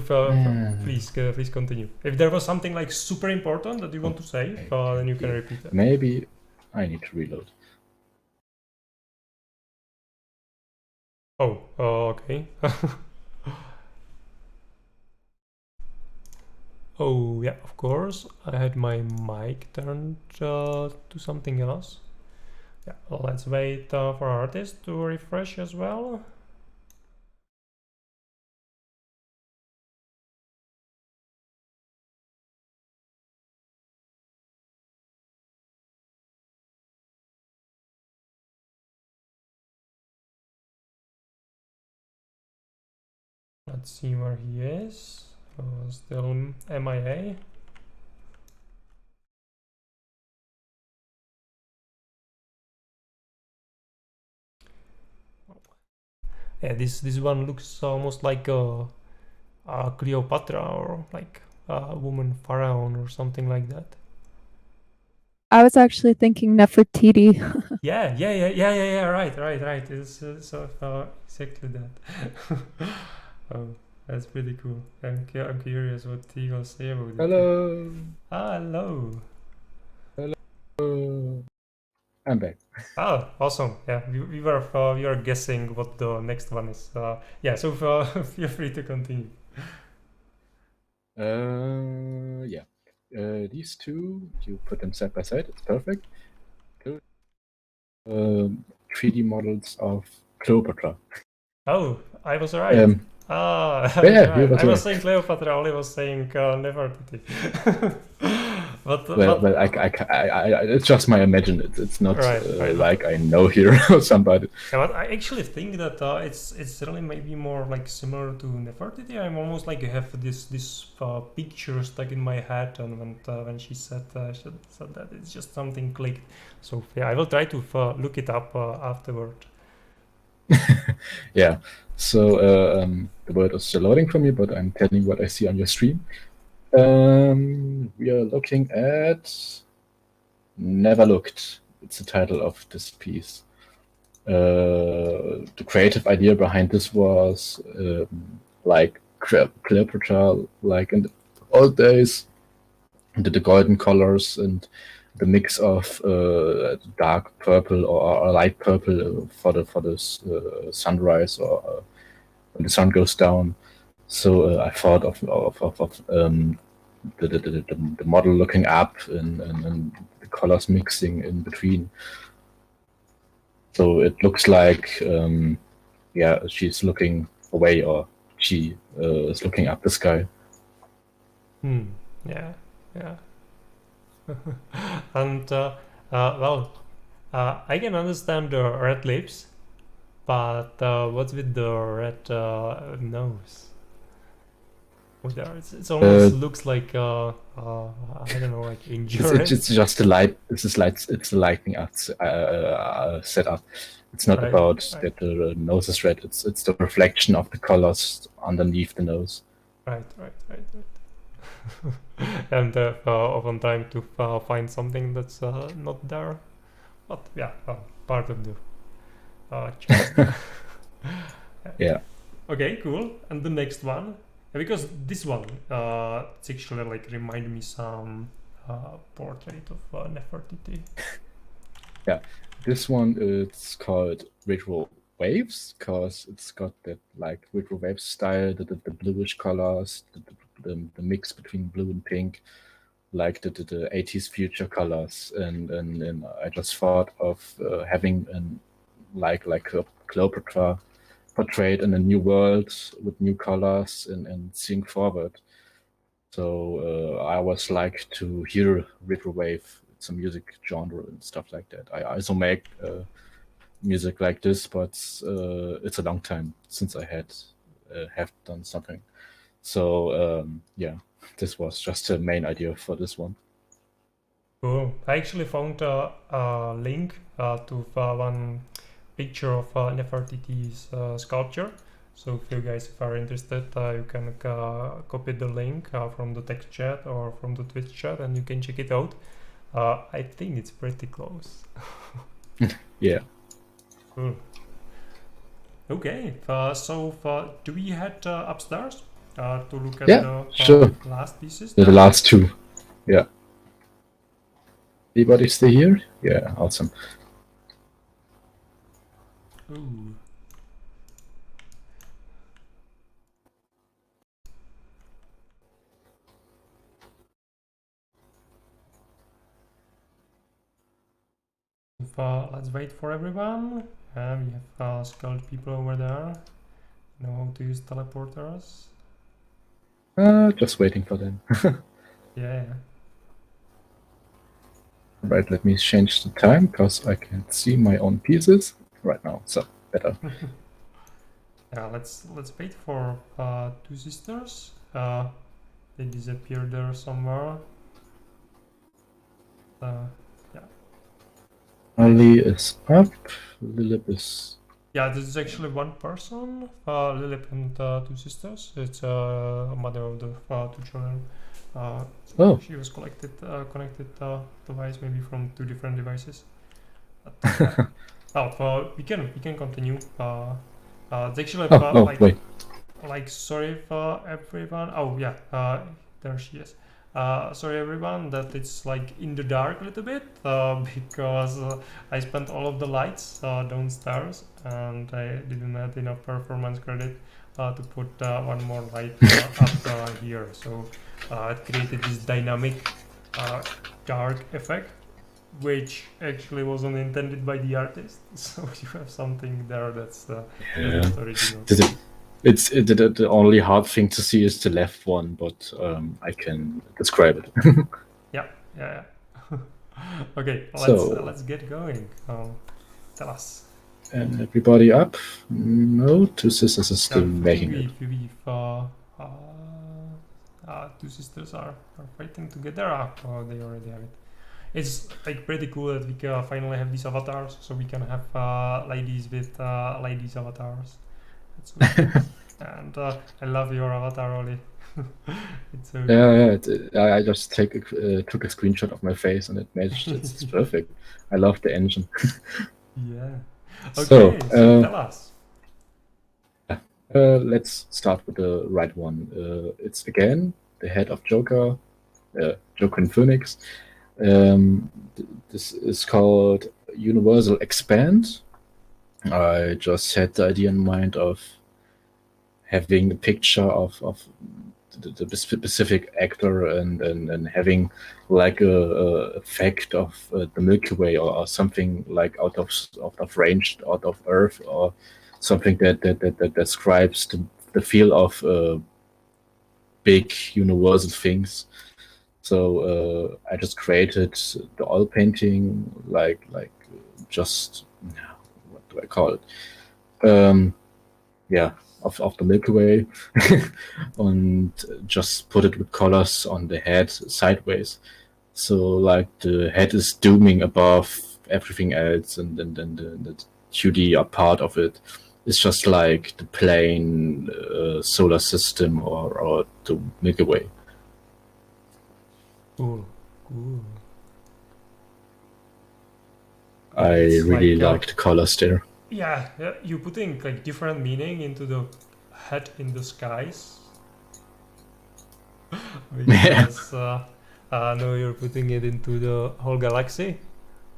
please continue. If there was something like super important that you want to say, then you can repeat it. Maybe I need to reload. Oh, okay. Oh, yeah, of course. I had my mic turned to something else. Yeah, well, let's wait for our artist to refresh as well. Let's see where he is. Still MIA. Yeah, this one looks almost like a Cleopatra or like a woman pharaoh or something like that. I was actually thinking Nefertiti. Yeah. Right. It's exactly that. Oh, that's pretty cool. I'm curious what he will say about it. Hello. Hello. Hello. I'm back. Oh, awesome. Yeah, we were guessing what the next one is. Yeah, so feel free to continue. Yeah. These two, you put them side by side. It's perfect. 3D models of Cleopatra. Oh, I was right. I was yeah, right. you was I was right. saying Cleopatra, Oli was saying Nefertiti. Well, it's just my imagination. It's not Right. like I know here or somebody. Yeah, but I actually think that it's really maybe more like similar to Nefertiti. I'm almost like I have this picture stuck in my head, and when she said that, it's just something clicked. So yeah, I will try to look it up afterward. Yeah. So the word is still loading for me, but I'm telling what I see on your stream. We are looking at Never Looked. It's the title of this piece. The creative idea behind this was like Cleopatra, like in the old days, did the golden colors and the mix of dark purple or light purple for the sunrise or when the sun goes down. So I thought of the model looking up and the colors mixing in between. So it looks like, yeah, she's looking away or she is looking up the sky. Yeah. And well, I can understand the red lips, but what's with the red nose? It almost looks like I don't know, like injured. It's just the light. It's the lighting set up. It's not about that the nose is red. It's the reflection of the colors underneath the nose. Right. And oftentimes to find something that's not there, but yeah, part of the charm. Yeah. Okay, cool. And the next one, because this one it's actually like remind me some portrait of Nefertiti. Yeah, this one it's called retro waves because it's got that like retro wave style, the bluish colors, the mix between blue and pink, like the 80s future colors, and I just thought of having an like a Cleopatra portrayed in a new world with new colors and seeing forward. So I always like to hear retrowave, some music genre and stuff like that. I also make music like this, but it's a long time since I have done something. So yeah, this was just the main idea for this one. Cool. I actually found a link to one picture of Nefertiti's sculpture. So if you guys are interested, you can copy the link from the text chat or from the Twitch chat, and you can check it out. I think it's pretty close. Yeah. Cool. Okay. So do we head upstairs to look at Yeah, the sure. last pieces? The last two. Yeah. Anybody stay here? Yeah, awesome. Ooh. Let's wait for everyone. We have skilled people over there. Know how to use teleporters. Just waiting for them. Yeah. Right, let me change the time because I can't see my own pieces right now. So better. Yeah. Let's wait for two sisters. They disappeared there somewhere. Yeah. Ali is up. Lilith is. Yeah, this is actually one person, Lilith and two sisters. It's a mother of the two children. Oh. She was connected device, maybe from two different devices. But, we can continue. It's actually Wait. like sorry for everyone. Oh yeah, there she is. Sorry everyone that it's like in the dark a little bit because I spent all of the lights downstairs and I didn't have enough performance credit to put one more light up here. So it created this dynamic dark effect, which actually wasn't intended by the artist. So you have something there that's original. The only hard thing to see is the left one, but I can describe it. Yeah. Okay, let's get going. Tell us. And everybody up? No, two sisters are still making it. Two sisters are fighting together. They already have it. It's like pretty cool that we can finally have these avatars, so we can have ladies with ladies avatars. That's so and I love your avatar, Oli. It's so yeah. I just took a screenshot of my face and it matched. It's perfect. I love the engine. Yeah. Okay, so tell us. Let's start with the right one. It's again the head of Joker, Joker and Phoenix. This is called Universal Expand. I just had the idea in mind of having a picture of the specific actor and having like a effect of the Milky Way or something like out of range, out of Earth, or something that describes the feel of big universal things. So I just created the oil painting, like just what do I call it? Of the Milky Way, and just put it with colors on the head sideways. So like the head is dooming above everything else, and then the 2D are part of it. It's just like the plain solar system or the Milky Way. Cool. I really like the colors there. Yeah, you're putting like different meaning into the head in the skies. Because no, you're putting it into the whole galaxy,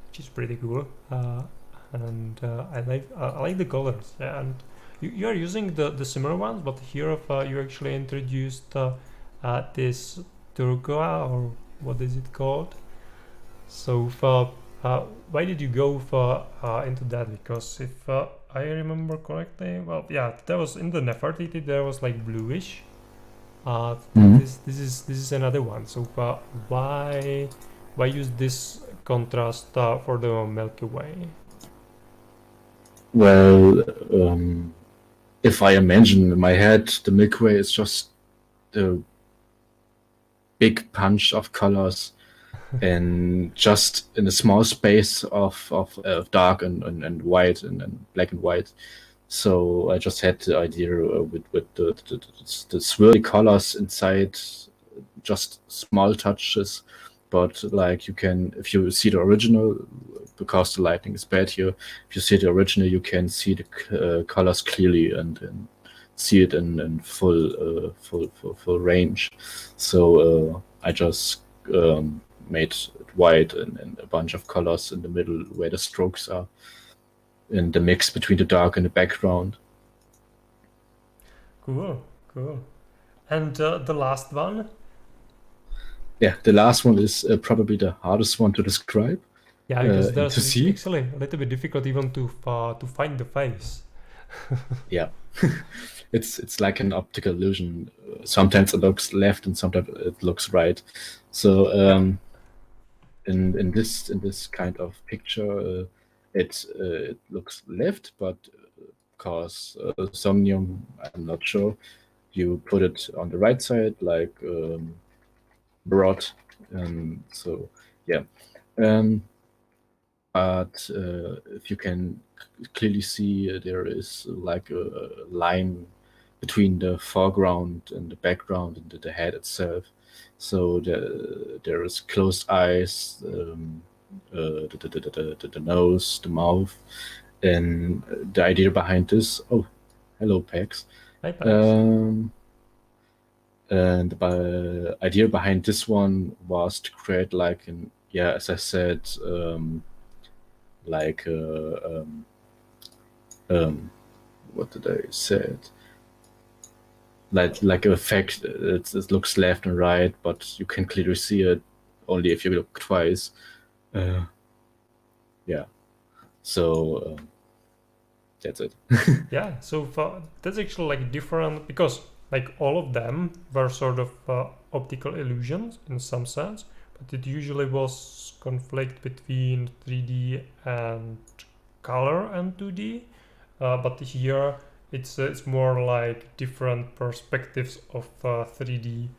which is pretty cool. And I like the colors. Yeah, and you are using the similar ones, but here you actually introduced this turquoise, or what is it called? So why did you go into that? Because if I remember correctly, well, yeah, that was in the Nefertiti. There was like bluish. This is another one. So why use this contrast for the Milky Way? Well, if I imagine in my head, the Milky Way is just a big punch of colors and just in a small space of dark and white and black and white. So I just had the idea with the swirly colors inside, just small touches. But like you can, if you see the original, because the lighting is bad here, if you see the original, you can see the colors clearly and see it in full range. So I just made it white and a bunch of colors in the middle where the strokes are, in the mix between the dark and the background. Cool, cool. And the last one? Yeah, the last one is probably the hardest one to describe Yeah, because and to it's see. actually a little bit difficult even to find the face. Yeah, it's like an optical illusion. Sometimes it looks left and sometimes it looks right. So in this kind of picture, it looks left, but because Somnium, I'm not sure, you put it on the right side, like broad. So yeah. But if you can clearly see, there is like a line between the foreground and the background and the head itself. So there is closed eyes, the nose, the mouth, and the idea behind this. Oh, hello, Pax. Hi, Pax. And the idea behind this one was to create like an, yeah, as I said, like what did I say? Like an effect. It looks left and right, but you can clearly see it only if you look twice. Yeah. So that's it. Yeah, so that's actually like different because like all of them were sort of optical illusions in some sense, but it usually was conflict between 3D and color and 2D. But here it's more like different perspectives of 3D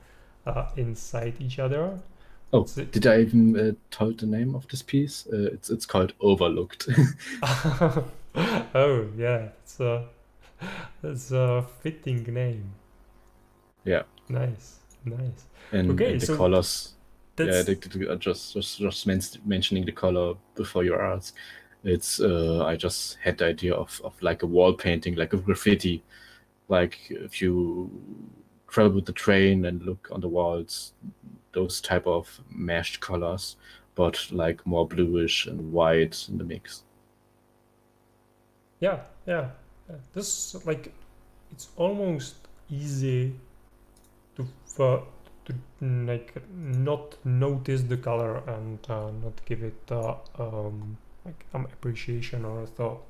inside each other. Oh, did I even told the name of this piece? It's called Overlooked. Oh yeah, it's a fitting name. Yeah. Nice, nice. And, Okay, and the so colors. that's Yeah, just mentioning the color before you ask. It's I just had the idea of like a wall painting, like a graffiti. Like if you travel with the train and look on the walls, those type of meshed colors, but like more bluish and white in the mix. yeah. This like it's almost easy to like not notice the color and not give it like appreciation or a thought.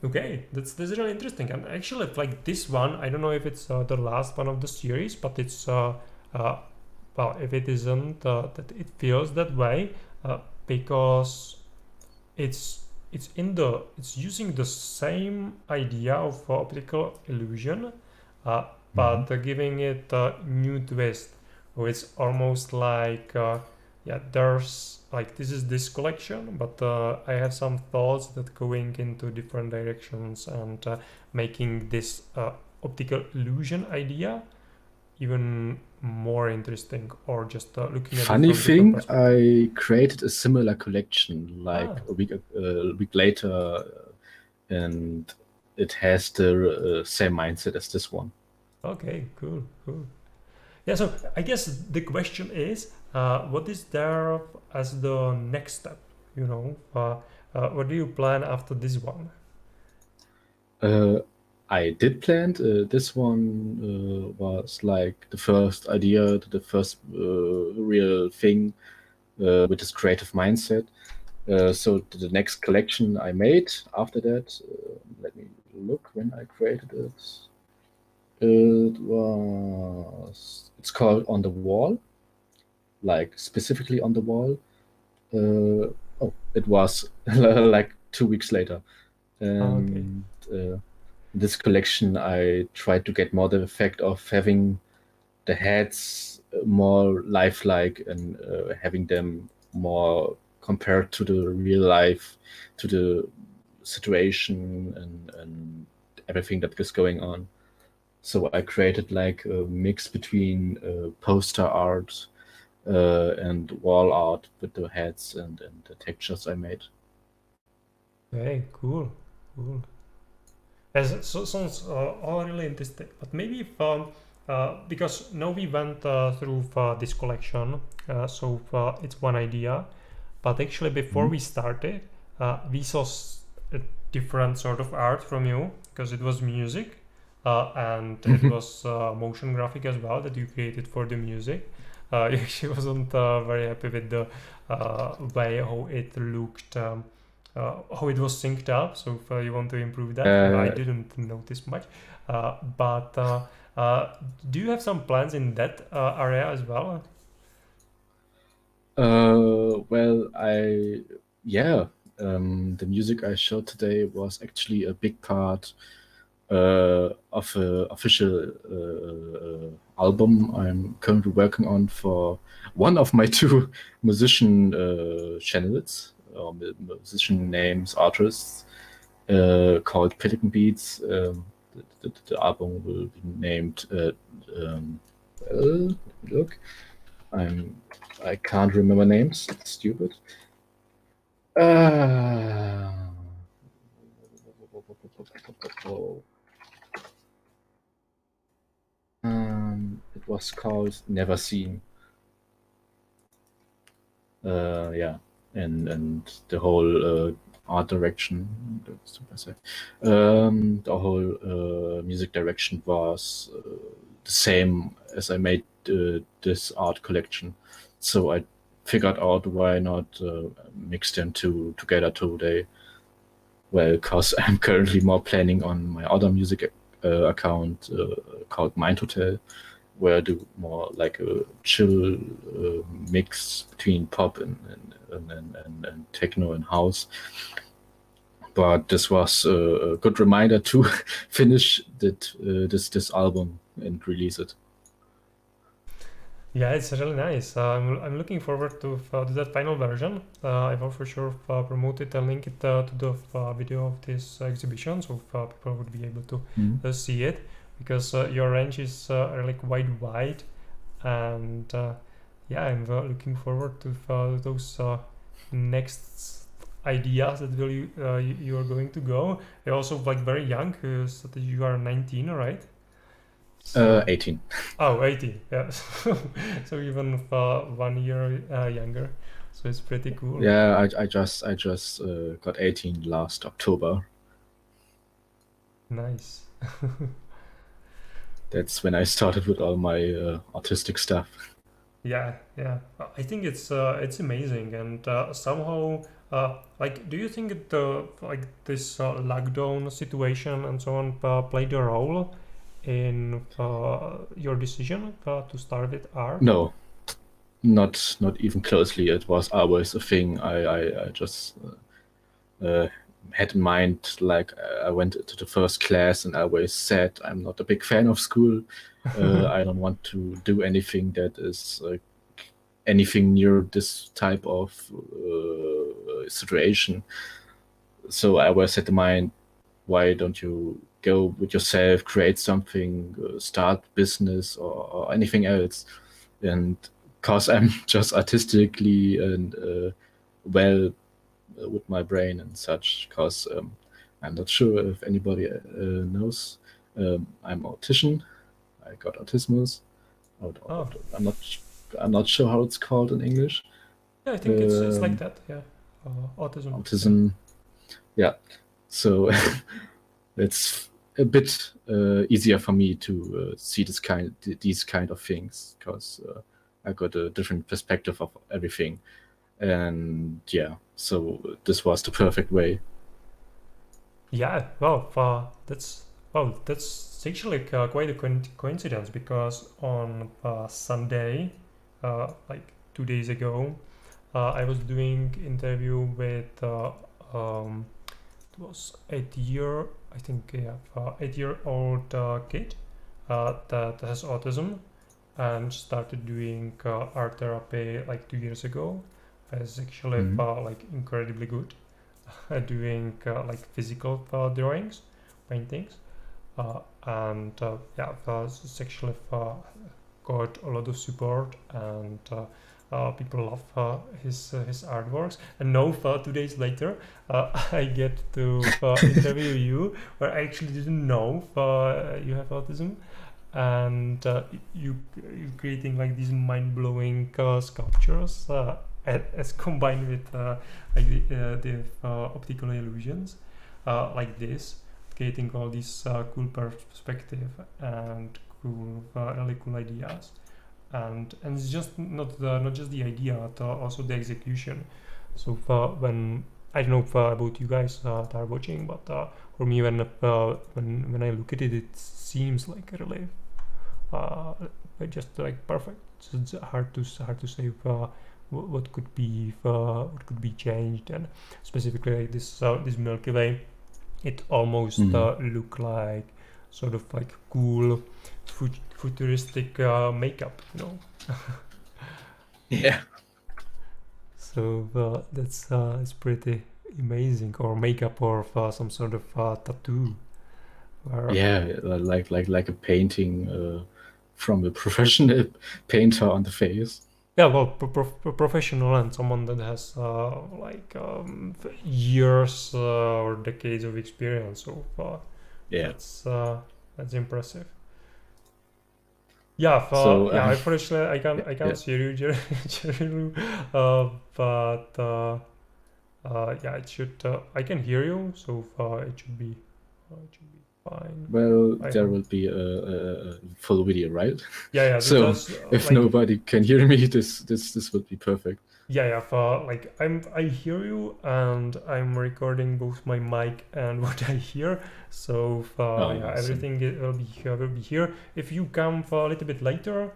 Okay, that's really interesting. And actually, like this one, I don't know if it's the last one of the series, but it's well, if it isn't, that it feels that way because it's it's using the same idea of optical illusion, but giving it a new twist. So it's almost like yeah, there's like this collection, but I have some thoughts that going into different directions and making this optical illusion idea even more interesting, or just looking at it Funny from different thing, perspectives. I created a similar collection like Ah, a week later, and it has the same mindset as this one. okay, cool. Yeah, so I guess the question is, what is there as the next step? You know, what do you plan after this one? I did plan. This one was like the first idea, the first real thing with this creative mindset. So the next collection I made after that, let me look when I created it. It's called On the Wall, like specifically on the wall. Oh, it was like 2 weeks later. Okay. And this collection, I tried to get more the effect of having the heads more lifelike and having them more compared to the real life, to the situation and everything that is going on. So I created like a mix between poster art and wall art with the heads and the textures I made. Okay, cool, cool. As so sounds all really interesting. But maybe if because now we went through this collection, so it's one idea. But actually, before we started, we saw a different sort of art from you because it was music, and it was motion graphic as well that you created for the music. You actually wasn't very happy with the way how it looked. How it was synced up. So if you want to improve that, I didn't notice much. But do you have some plans in that area as well? Well, the music I showed today was actually a big part of a official album I'm currently working on for one of my two musician channels, or musician names, artists, called Pelican Beats. The album will be named. Well, look, I can't remember names. It's stupid. It was called Never Seen. Yeah, and the whole art direction, the whole music direction was the same as I made this art collection. So I figured out why not mix them together today. Well, because I'm currently more planning on my other music account called Mind Hotel, where I do more like a chill mix between pop and techno and house. But this was a good reminder to finish this album and release it. Yeah, it's really nice. I'm looking forward to that final version. I will for sure promote it and link it to the video of this exhibition, so people would be able to see it, because your range is really quite wide, and yeah, I'm looking forward to those next ideas that you are going to go. You're also like very young, so that you are 19, right? So, 18. Oh, 18, yeah. So even 1 year younger. So it's pretty cool. Yeah, I just got 18 last October. Nice. That's when I started with all my artistic stuff. Yeah, yeah. I think it's amazing, and somehow, like, do you think like this lockdown situation and so on played a role in your decision to start with art? No, not even closely. It was always a thing I just had in mind. Like I went to the first class and I always said I'm not a big fan of school. I don't want to do anything that is anything near this type of situation. So I always had in mind, why don't you go with yourself, create something, start business or anything else? And because I'm just artistically and well with my brain and such, because I'm not sure if anybody knows, I'm autician. I got autismus. I'm not sure how it's called in English. Yeah, I think it's like that. Yeah, autism. Autism. Yeah. So it's a bit easier for me to see these kind of things, because I got a different perspective of everything, and yeah, so this was the perfect way. Yeah, well, that's actually quite a coincidence, because on Sunday, like 2 days ago, I was doing interview with it was 8 year, I think, yeah, 8-year-old kid that has autism, and started doing art therapy like 2 years ago. Is actually like incredibly good at doing like physical drawings, paintings, and yeah, it's actually got a lot of support, and people love his artworks. And now, 2 days later, I get to interview you, where I actually didn't know you have autism, and you creating like these mind-blowing sculptures as combined with like the optical illusions like this, creating all these cool perspective and cool really cool ideas, and it's just not just the idea but also the execution. So when I don't know about you guys that are watching, but for me, when I look at it, it seems like really uh, just like perfect. So it's hard to say what could be changed, and specifically like this Milky Way, it almost look like sort of like cool futuristic makeup, you know. Yeah. So that's it's pretty amazing, or makeup, or some sort of tattoo. Yeah, like a painting from a professional painter on the face. Yeah, well, professional, and someone that has like years or decades of experience. So Yeah. that's impressive. Yeah, So yeah. Unfortunately, I can't yeah. see you, Jerry, but yeah, it should. I can hear you, so it should be fine. Well, I there hope. will be a full video, right? Yeah, So that's if like nobody can hear me, this would be perfect. yeah. Like I hear you, and I'm recording both my mic and what I hear. So Oh, yeah, awesome. everything will be here. If you come for a little bit later,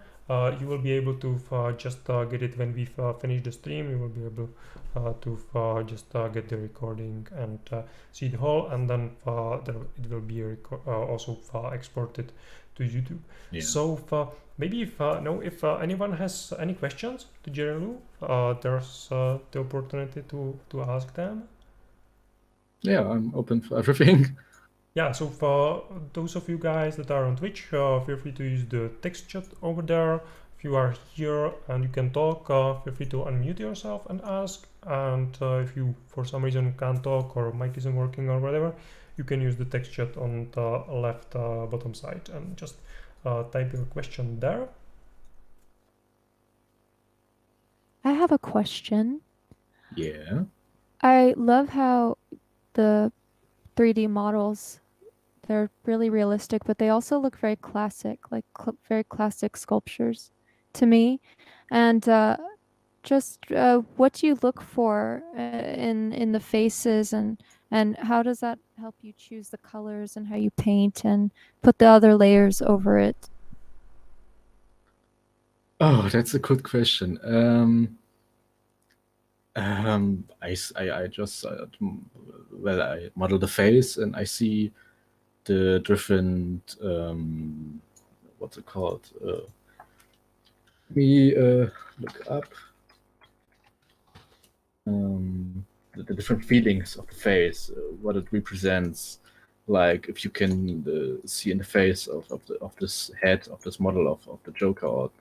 you will be able to just get it when we finish the stream. You will be able to just get the recording and see the whole, and then it will be also exported to YouTube. Yeah. So maybe if anyone has any questions to Jerry Lou, there's the opportunity to ask them. Yeah, I'm open for everything. Yeah, so for those of you guys that are on Twitch, feel free to use the text chat over there. If you are here and you can talk, feel free to unmute yourself and ask. And if you, for some reason, can't talk, or mic isn't working or whatever, you can use the text chat on the left bottom side and just type your question there. I have a question. Yeah. I love how the 3D models, they're really realistic, but they also look very classic, like very classic sculptures to me. And just what do you look for in the faces, and how does that help you choose the colors and how you paint and put the other layers over it? Oh, that's a good question. I just well, I model the face and I see the different what's it called? Let me look up the different feelings of the face, what it represents. Like if you can see in the face of this head of this model of the Joker, or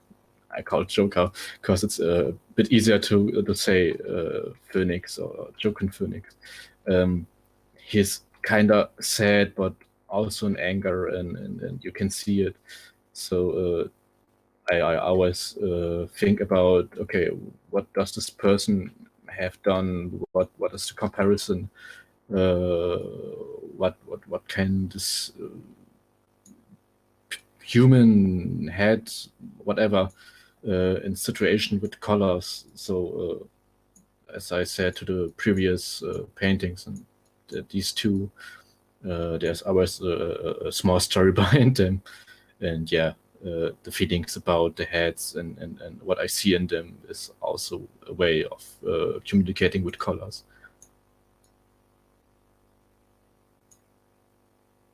I call it Joker because it's a bit easier to say Phoenix or Joker Phoenix. He's kind of sad, but also in anger, and you can see it. So I always think about, okay, what does this person have done? What is the comparison? What can this human had, whatever, in situation with colors? So as I said to the previous paintings, and these two, there's always a small story behind them, and yeah, the feelings about the heads and what I see in them is also a way of communicating with colors.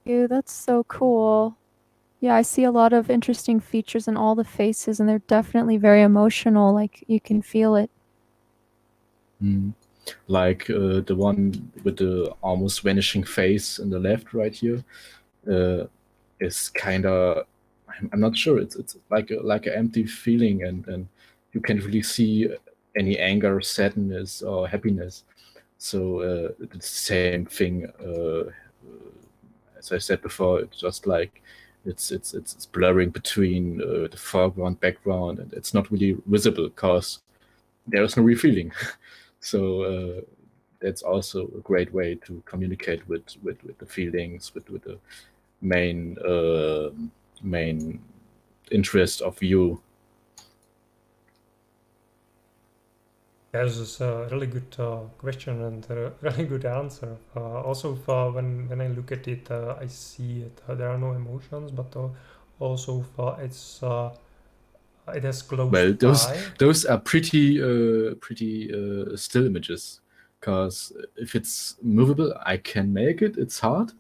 Ew, that's so cool. Yeah, I see a lot of interesting features in all the faces, and they're definitely very emotional. Like you can feel it. Like the one with the almost vanishing face in the left right here is kind of, I'm not sure, it's like an empty feeling, and you can't really see any anger, sadness, or happiness. So it's the same thing as I said before. It's just like it's blurring between the foreground, background, and it's not really visible because there is no real feeling. So that's also a great way to communicate with the feelings, with the main interest of you. Yeah, this is a really good question and a really good answer. Also, when I look at it, I see it. There are no emotions, but also it has Well, closed those eye. those are pretty still images, because if it's movable, I can make it. It's hard,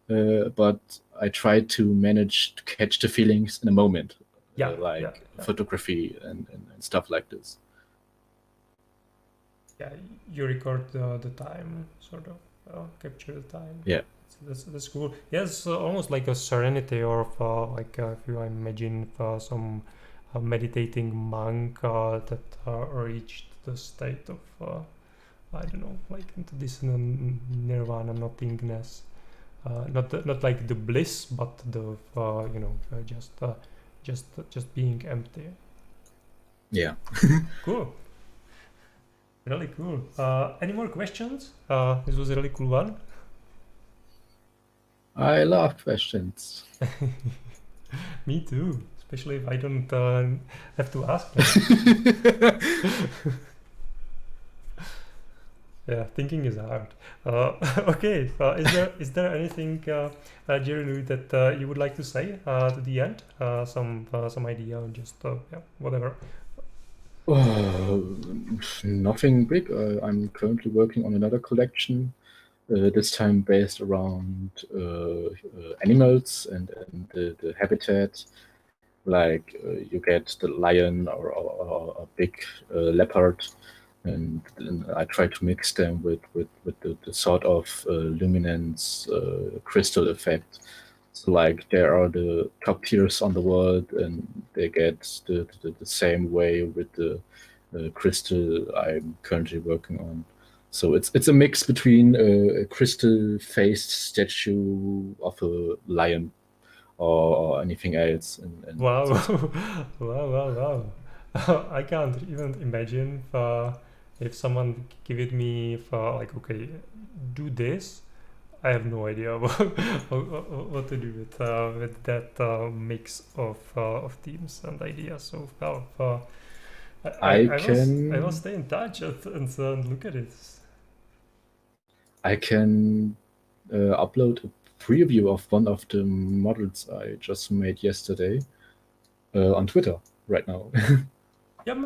but I try to manage to catch the feelings in a moment, Yeah, like photography and stuff like this. yeah. You record the time, sort of capture the time. Yeah. That's cool. Yes, almost like a serenity, or like if you imagine some meditating monk that reached the state of I don't know, like into this nirvana, nothingness. Not like the bliss, but the just being empty. Yeah. Cool. Really cool. Any more questions? This was a really cool one. I love questions. Me too, especially if I don't have to ask them. Yeah, thinking is hard. Okay, is there anything, Jerry, that you would like to say to the end? Some idea, or just yeah, whatever. Nothing big. I'm currently working on another collection, this time based around animals and the habitat. Like you get the lion or a big leopard, and I try to mix them with the sort of luminance crystal effect. So like there are the top tiers on the world, and they get the same way with the crystal I'm currently working on. So it's a mix between a crystal-faced statue of a lion or anything else. And Wow, wow. I can't even imagine if someone give it me for like, okay, do this. I have no idea what to do with that mix of themes and ideas. So I will stay in touch and look at it. I can upload a preview of one of the models I just made yesterday on Twitter right now. Yeah,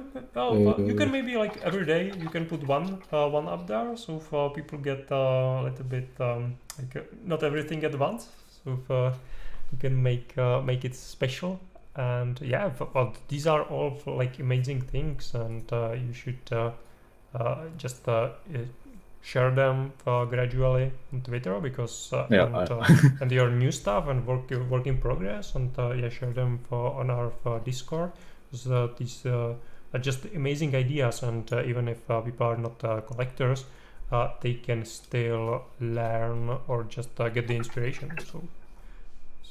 you can maybe like every day you can put one up there, so for people get a little bit like not everything at once. So you can make it special, and yeah, well, these are all like amazing things, and you should just share them gradually on Twitter, because and your new stuff and work in progress, and yeah, share them on our Discord. So these are just amazing ideas, and even if people are not collectors, they can still learn or just get the inspiration. So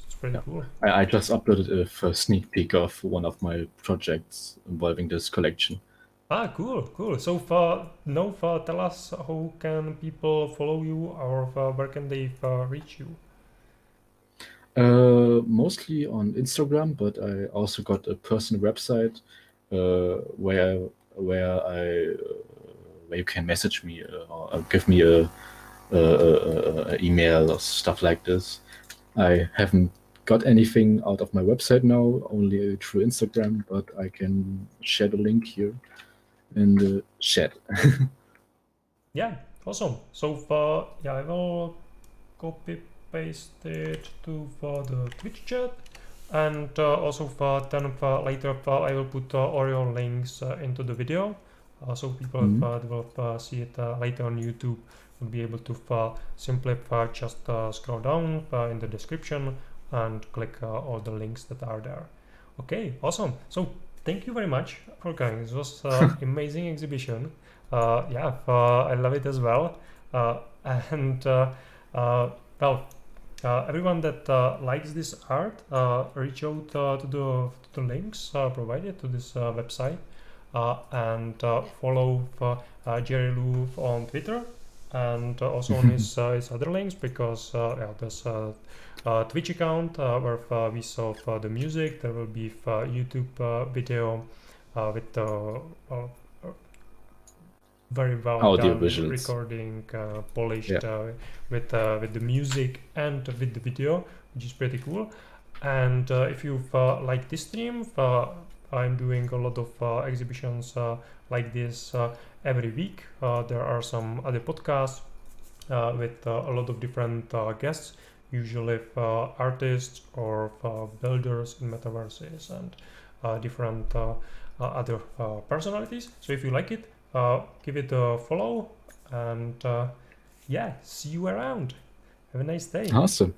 it's pretty cool. I just uploaded a first sneak peek of one of my projects involving this collection. Cool. So tell us, how can people follow you, or where can they reach you? Mostly on Instagram, but I also got a personal website where you can message me or give me a email or stuff like this. I haven't got anything out of my website now, only through Instagram, but I can share the link here in the chat. Yeah, awesome. So yeah, I will copy paste it to the Twitch chat. And also then later I will put all your links into the video, so people will see it later on YouTube will be able to simply just scroll down in the description and click all the links that are there. Okay, awesome. So thank you very much for coming. This was amazing exhibition. Yeah, I love it as well. And well, everyone that likes this art, reach out to the links provided to this website, and follow Jerry Lou on Twitter, and also on his other links, because yeah, there's a Twitch account where we saw the music. There will be YouTube video with very well Audio done visuals. recording, polished with the music and with the video, which is pretty cool. And if you like this stream, I'm doing a lot of exhibitions like this every week. There are some other podcasts with a lot of different guests, usually artists or builders in metaverses and different other personalities. So if you like it, give it a follow, and yeah, see you around. Have a nice day. Awesome.